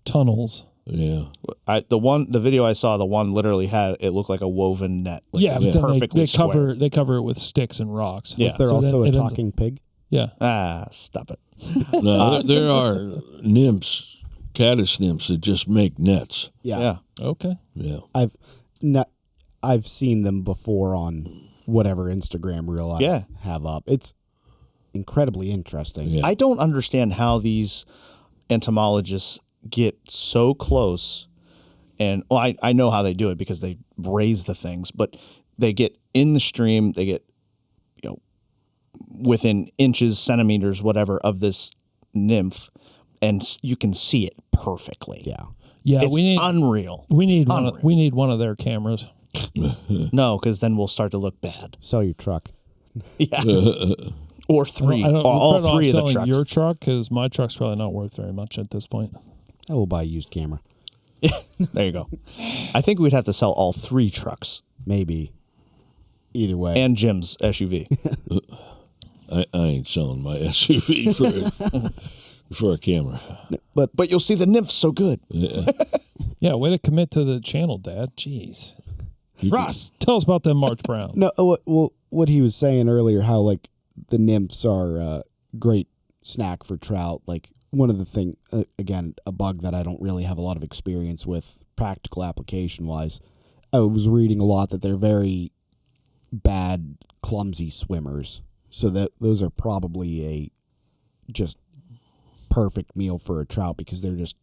tunnels. Yeah. The video I saw, the one literally it looked like a woven net. Like but then perfectly square. they cover it with sticks and rocks. Yeah. Is there also a talking pig? Yeah. Stop it. No, there are nymphs, caddis nymphs that just make nets. Yeah. Okay. Yeah. I've seen them before on whatever Instagram reel I have up. It's incredibly interesting. Yeah. I don't understand how these entomologists get so close, and I know how they do it because they raise the things, but they get in the stream, they get within inches, centimeters, whatever of this nymph, and you can see it perfectly. Yeah, it's unreal. We need one of their cameras. No, because then we'll start to look bad. Sell your truck. Yeah. Or 3. I don't, all 3 of the selling trucks. your truck, because my truck's probably not worth very much at this point. I will buy a used camera. There you go. I think we'd have to sell all 3 trucks. Maybe. Either way. And Jim's SUV. I ain't selling my SUV for a camera. But you'll see the nymphs so good. Yeah, way to commit to the channel, Dad. Jeez. Ross, tell us about them March Brown. No, what he was saying earlier, how like the nymphs are a great snack for trout. Like one of the thing, again, a bug that I don't really have a lot of experience with, practical application wise. I was reading a lot that they're very bad, clumsy swimmers. So that those are probably a just perfect meal for a trout because they're just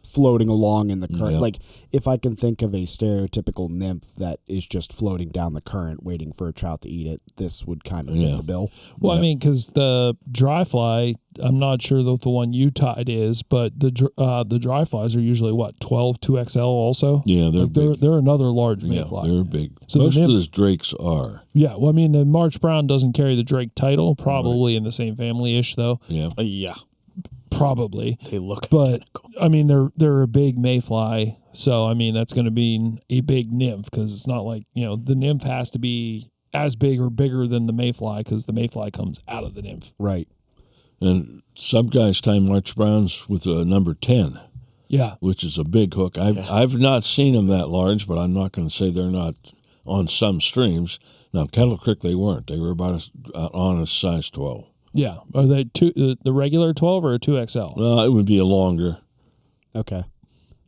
floating along in the current. Yeah. Like if I can think of a stereotypical nymph that is just floating down the current waiting for a trout to eat it, this would kind of fit the bill. Well, I mean, because the dry fly, I'm not sure that the one you tied is, but the dry flies are usually what, 12 2XL also? Yeah, they're another large mayfly. They're big. So most of nymphs, the drakes are. Yeah, well, I mean, the March Brown doesn't carry the drake title, probably in the same family-ish, though. Yeah. Yeah. Probably. They look but identical. I mean they're a big mayfly, so I mean that's going to be a big nymph because it's not like the nymph has to be as big or bigger than the mayfly because the mayfly comes out of the nymph. Right. And some guys tie March Browns with a number 10. Yeah, which is a big hook. I've not seen them that large, but I'm not going to say they're not on some streams. Now Kettle Creek they weren't. They were about on a size 12. Yeah. Are they the regular 12 or a 2XL? No, it would be a longer. Okay.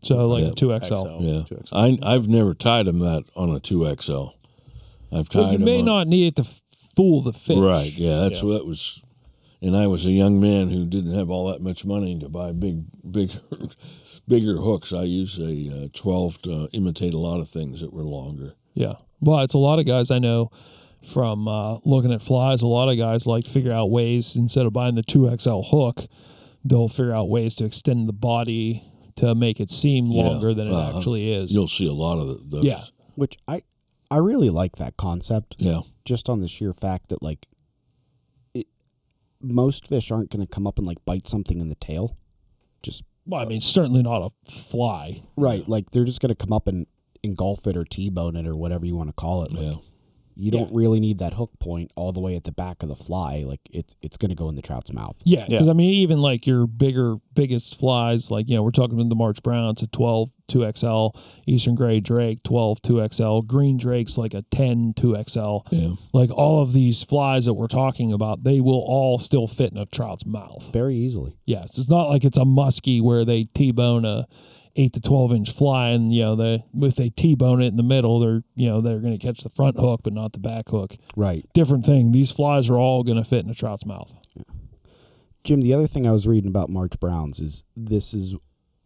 So like Yeah. a 2XL. Yeah. 2XL. I've never tied them that on a 2XL. I've tied Well, you them may on, not need it to fool the fish. Right, yeah, that's what it was. And I was a young man who didn't have all that much money to buy bigger hooks. I used a 12 to imitate a lot of things that were longer. Yeah. Well, it's a lot of guys I know from looking at flies. A lot of guys like figure out ways, instead of buying the 2XL hook, they'll figure out ways to extend the body to make it seem longer than it actually is. You'll see a lot of those. Yeah. Which I really like that concept. Yeah. Just on the sheer fact that like most fish aren't going to come up and like bite something in the tail. Just Well, I mean, certainly not a fly. right, like they're just going to come up and engulf it or T-bone it or whatever you want to call it. Like, Yeah. You don't really need that hook point all the way at the back of the fly. Like it's going to go in the trout's mouth. Yeah, because I mean, even like your biggest flies, like we're talking about the March Browns at 12 2XL, Eastern Gray Drake 12 2XL, Green Drake's like a 10 2XL. Yeah. Like all of these flies that we're talking about, they will all still fit in a trout's mouth Very easily. Yes, it's not like it's a muskie where they T-bone a 8 to 12 inch fly, and if they T-bone it in the middle, they're going to catch the front hook but not the back hook. Right. Different thing. These flies are all going to fit in a trout's mouth. Yeah. Jim, the other thing I was reading about March Browns is this is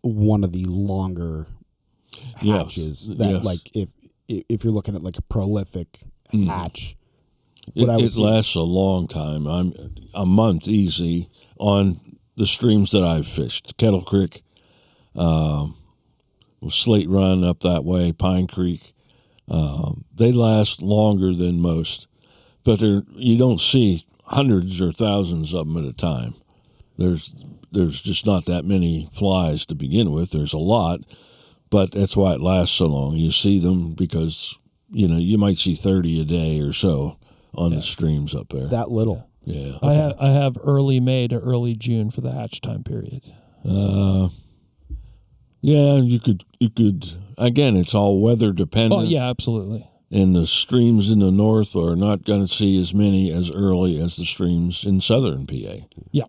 one of the longer hatches that like if you're looking at like a prolific hatch. It lasts a long time. I'm a month easy on the streams that I've fished. Kettle Creek, Slate Run up that way, Pine Creek. They last longer than most, but you don't see hundreds or thousands of them at a time. There's just not that many flies to begin with. There's a lot, but that's why it lasts so long. You see them because you might see 30 a day or so on the streams up there. That little. Yeah. Okay. I have early May to early June for the hatch time period. Yeah, you could. Again, it's all weather dependent. Oh yeah, absolutely. And the streams in the north are not going to see as many as early as the streams in southern PA. Yeah.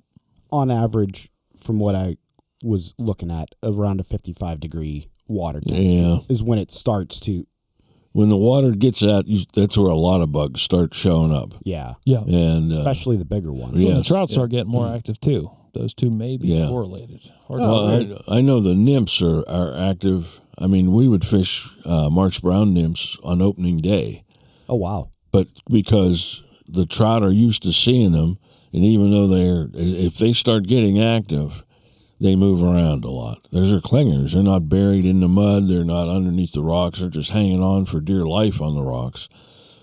On average, from what I was looking at, around a 55-degree water temperature is when it starts to. When the water gets that's where a lot of bugs start showing up. Yeah. Yeah. And especially the bigger ones. Yeah. Well, the trout start getting more active too. Those two may be correlated. I know the nymphs are active. I mean, we would fish March Brown nymphs on opening day. Oh, wow. But because the trout are used to seeing them, and even though if they start getting active, they move around a lot. Those are clingers. They're not buried in the mud. They're not underneath the rocks. They're just hanging on for dear life on the rocks.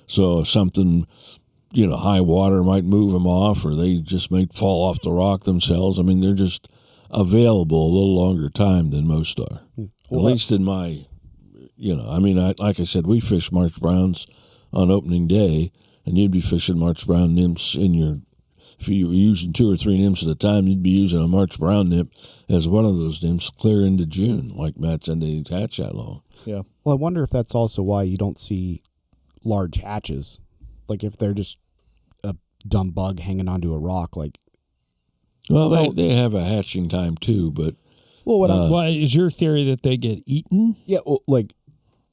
So if something, high water might move them off, or they just might fall off the rock themselves. I mean, they're just available a little longer time than most are. Well, at least in my, like I said, we fish March Browns on opening day, and you'd be fishing March Brown nymphs if you were using 2 or 3 nymphs at a time, you'd be using a March Brown nymph as one of those nymphs clear into June, like Matt said, they hatch that long. Yeah. Well, I wonder if that's also why you don't see large hatches. Like if they're just a dumb bug hanging onto a rock, like. Well, they have a hatching time too, but. Well, why is your theory that they get eaten? Yeah, well, like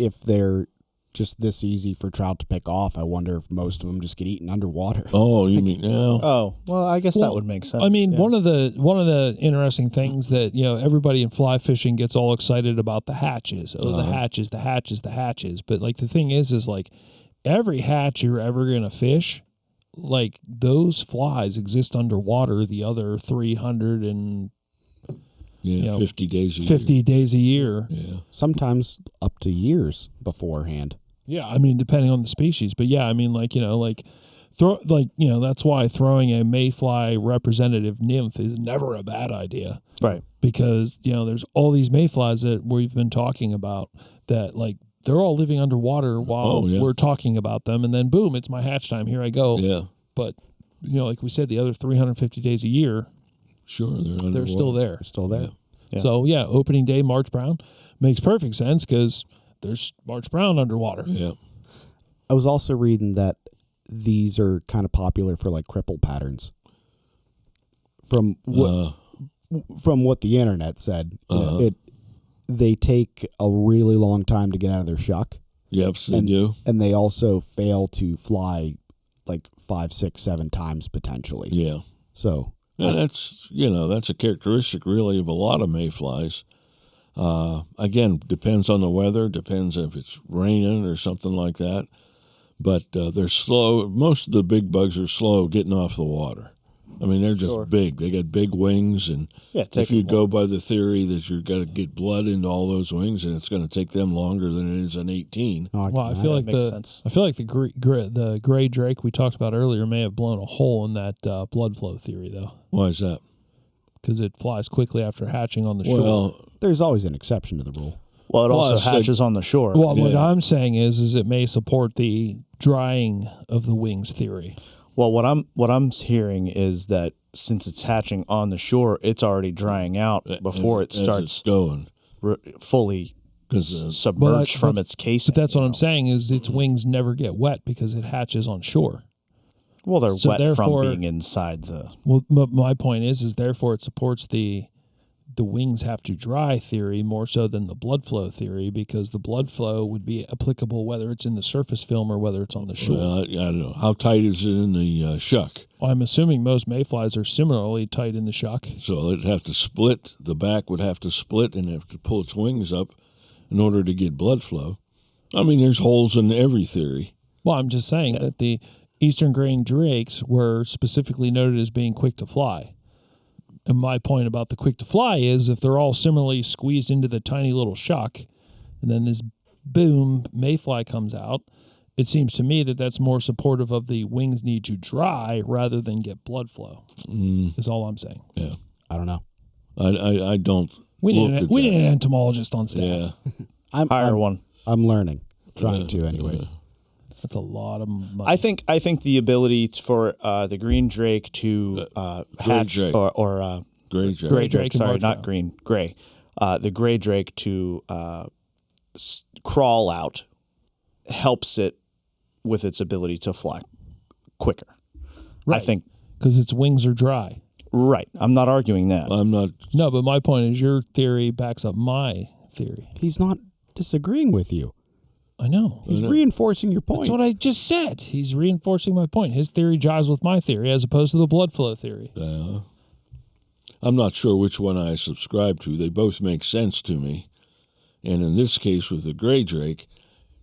if they're just this easy for trout to pick off, I wonder if most of them just get eaten underwater. Oh, you mean now? Oh, well, I guess that would make sense. I mean, one of the interesting things that everybody in fly fishing gets all excited about the hatches. Oh, the hatches, the hatches, the hatches. But like the thing is like every hatch you're ever gonna fish, like those flies exist underwater. The other 300 and 50 days a year. 50 days a year. Yeah, sometimes up to years beforehand. Yeah, I mean, depending on the species, but yeah, I mean, that's why throwing a mayfly representative nymph is never a bad idea, right? Because there's all these mayflies that we've been talking about that they're all living underwater while we're talking about them, and then boom, it's my hatch time. Here I go. Yeah, but like we said, the other 350 days a year, sure, they're still there. They're still there. Yeah. So opening day March Brown makes perfect sense because there's March Brown underwater. Yeah. I was also reading that these are kind of popular for like cripple patterns. From what the internet said, they take a really long time to get out of their shuck. Yep, they do. And they also fail to fly like 5, 6, 7 times potentially. Yeah. So that's a characteristic really of a lot of mayflies. Again, depends on the weather, depends if it's raining or something like that. But they're slow. Most of the big bugs are slow getting off the water. I mean, they're just big. They got big wings, and if you go by the theory that you've got to get blood into all those wings, and it's going to take them longer than it is an 18. I feel like the gray drake we talked about earlier may have blown a hole in that blood flow theory, though. Why is that? Because it flies quickly after hatching on the shore. Well, there's always an exception to the rule. Well, it Plus, also hatches on the shore. Well, what Yeah. I'm saying is it may support the drying of the wings theory. Well, what I'm hearing is that since it's hatching on the shore, it's already drying out before it as starts it's going. fully 'Cause, submerged from its casing. But that's what you I'm know? saying is its wings never get wet because it hatches on shore. Well, they're So wet from therefore- being inside the. Well, my point is therefore it supports the wings have to dry theory more so than the blood flow theory, because the blood flow would be applicable whether it's in the surface film or whether it's on the shore. I don't know. How tight is it in the shuck? I'm assuming most mayflies are similarly tight in the shuck. So it'd have to split. The back would have to split and have to pull its wings up in order to get blood flow. I mean, there's holes in every theory. Well, I'm just saying that the Eastern grain drakes were specifically noted as being quick to fly. And my point about the quick to fly is if they're all similarly squeezed into the tiny little shuck, and then this boom mayfly comes out, it seems to me that that's more supportive of the wings need to dry rather than get blood flow. Is all I'm saying. Yeah, I don't know. I don't. We look need at an that. entomologist on staff. Yeah, I'm one. I'm learning, trying to, anyways. That's a lot of money. I think the ability for the green drake to hatch drake. or gray jack. gray drake drake, and sorry, barge not cow. green, gray. The gray drake to crawl out helps it with its ability to fly quicker. Right. I think. because its wings are dry. Right. I'm not arguing that. I'm not. No, but my point is your theory backs up my theory. He's not disagreeing with you. I know. He's reinforcing your point. That's what I just said. He's reinforcing my point. His theory jives with my theory as opposed to the blood flow theory. I'm not sure which one I subscribe to. They both make sense to me. And in this case, with the gray drake,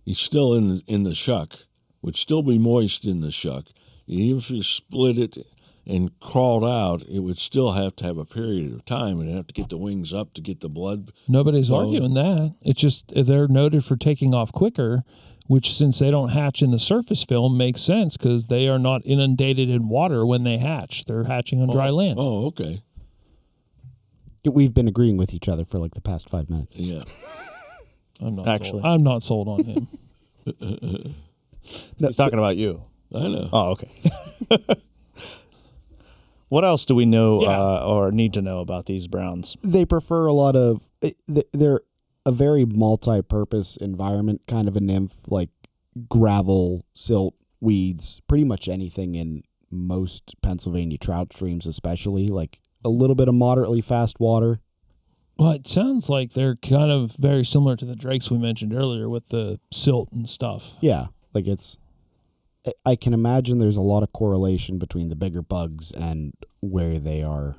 he's still in the shuck. Would still be moist in the shuck. Even if you split it and crawled out, it would still have to have a period of time. It'd have to get the wings up to get the blood. Nobody's Well- arguing that. It's just they're noted for taking off quicker, which since they don't hatch in the surface film makes sense because they are not inundated in water when they hatch. They're hatching on dry land. Oh, okay. We've been agreeing with each other for like the past 5 minutes. Yeah. I'm not Actually. sold. I'm not sold on him. He's talking about you. I know. Oh, okay. What else do we know Yeah. or need to know about these browns? They prefer a lot of. They're a very multi-purpose environment, kind of a nymph, like gravel, silt, weeds, pretty much anything in most Pennsylvania trout streams, especially like a little bit of moderately fast water. Well, it sounds like they're kind of very similar to the drakes we mentioned earlier with the silt and stuff. Yeah, like it's. I can imagine there's a lot of correlation between the bigger bugs and where they are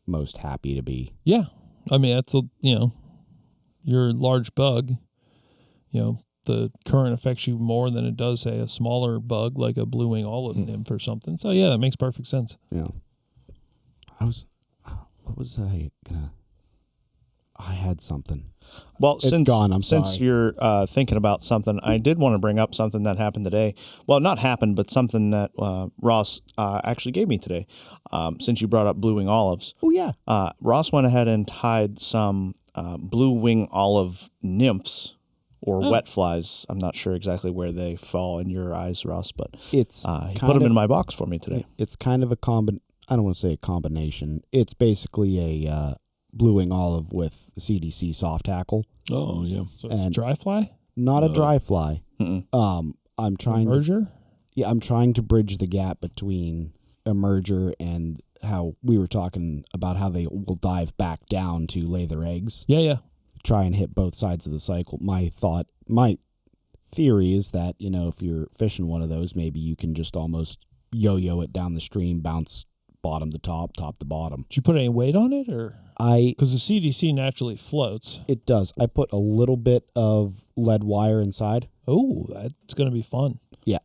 most happy to be. Yeah. I mean, that's your large bug, the current affects you more than it does, say, a smaller bug like a blue wing olive nymph or something. So, yeah, that makes perfect sense. Yeah. What was I gonna? I had something. Well, It's since gone, I'm since sorry. you're thinking about something, I did want to bring up something that happened today. Well, not happened, but something that Ross actually gave me today. Since you brought up blue wing olives, Oh yeah. Ross went ahead and tied some blue wing olive nymphs or wet flies. I'm not sure exactly where they fall in your eyes, Ross, but It's he put them in my box for me today. It's kind of a I don't want to say a combination. It's basically a blue wing olive with CDC soft tackle. Oh, yeah. So And- it's dry fly? Not a dry fly. Mm-mm. I'm trying. Merger? I'm trying to bridge the gap between a merger and how we were talking about how they will dive back down to lay their eggs. Yeah, yeah. Try and hit both sides of the cycle. My theory is that, if you're fishing one of those, maybe you can just almost yo-yo it down the stream, bounce bottom to top, top to bottom. Did you put any weight on it? Or because the CDC naturally floats. It does. I put a little bit of lead wire inside. Oh, that's going to be fun. Yeah,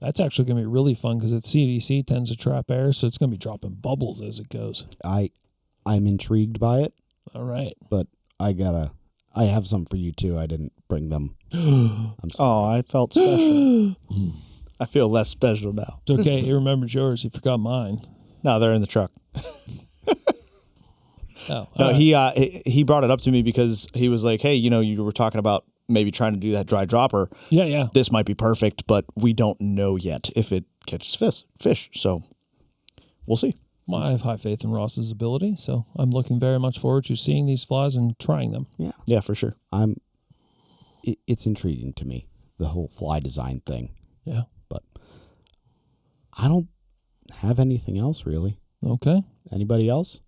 That's actually going to be really fun because its CDC tends to trap air, so it's going to be dropping bubbles as it goes. I'm intrigued by it, All right. but I have some for you too. I didn't bring them. I'm sorry. Oh, I felt special. I feel less special now. It's okay. He remembers yours. He forgot mine. No, they're in the truck. Oh, No, all right. he brought it up to me because he was like, hey, you were talking about maybe trying to do that dry dropper. Yeah. This might be perfect, but we don't know yet if it catches fish. So we'll see. Well, I have high faith in Ross's ability, so I'm looking very much forward to seeing these flies and trying them. Yeah, for sure. It's intriguing to me, the whole fly design thing. Yeah. But I don't have anything else really. Okay. Anybody else?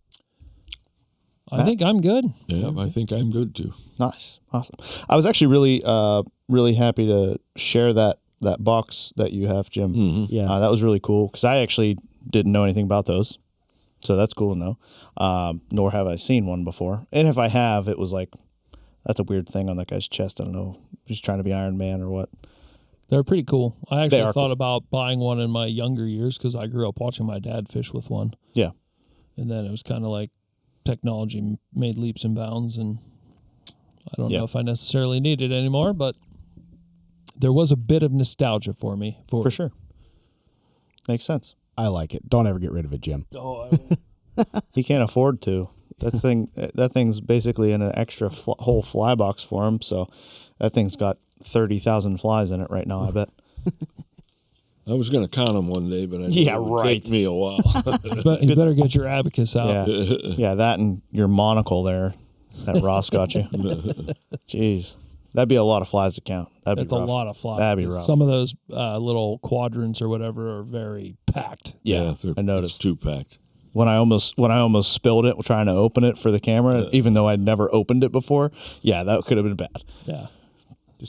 I think I'm good. Yeah, I think I'm good too. Nice. Awesome. I was actually really happy to share that box that you have, Jim. Mm-hmm. Yeah. That was really cool because I actually didn't know anything about those. So that's cool to know. Nor have I seen one before. And if I have, it was like, that's a weird thing on that guy's chest. I don't know. He's trying to be Iron Man or what. They're pretty cool. I actually are thought cool. about buying one in my younger years because I grew up watching my dad fish with one. Yeah. And then it was kind of like technology made leaps and bounds, and I don't know if I necessarily need it anymore, but there was a bit of nostalgia for me. For sure. Makes sense. I like it. Don't ever get rid of it, Jim. Oh, He can't afford to. That thing's basically in an extra whole fly box for him. So that thing's got 30,000 flies in it right now, I bet. I was going to count them one day, but I Yeah, it would right. take me a while. but you better get your abacus out. Yeah. Yeah, that and your monocle there that Ross got you. Jeez. That'd be a lot of flies to count. That's a lot of flies. That'd be rough. Some of those little quadrants or whatever are very packed. Yeah, I noticed. It's too packed. When I almost spilled it trying to open it for the camera, even though I'd never opened it before, yeah, that could have been bad. Yeah.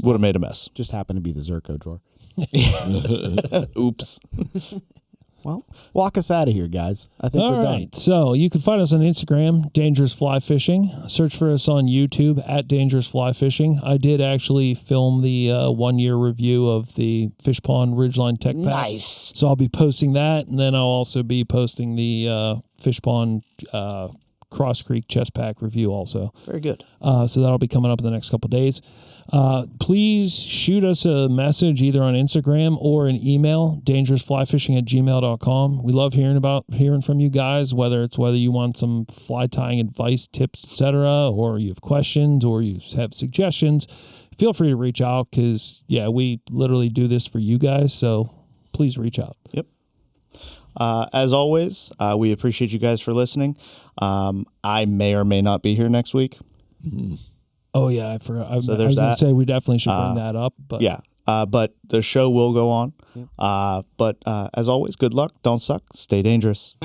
Would have made a mess. Just happened to be the Zerko drawer. Oops. Well, walk us out of here, guys. I think All we're right. So you can find us on Instagram, Dangerous Fly Fishing. Search for us on YouTube at Dangerous Fly Fishing. I did actually film the 1 year review of the Fish Pond Ridgeline Tech Pack. Nice. So I'll be posting that, and then I'll also be posting the Fish Pond Cross Creek Chest Pack review also. Very good. So that'll be coming up in the next couple of days. Please shoot us a message either on Instagram or an email, dangerousflyfishing@gmail.com. We love hearing from you guys, whether you want some fly tying advice, tips, etc., or you have questions or you have suggestions. Feel free to reach out because, we literally do this for you guys. So please reach out. Yep. As always, we appreciate you guys for listening. I may or may not be here next week. Oh, yeah, I forgot. I was there's going to that. say we definitely should bring that up. But Yeah. But the show will go on. But as always, good luck. Don't suck. Stay dangerous.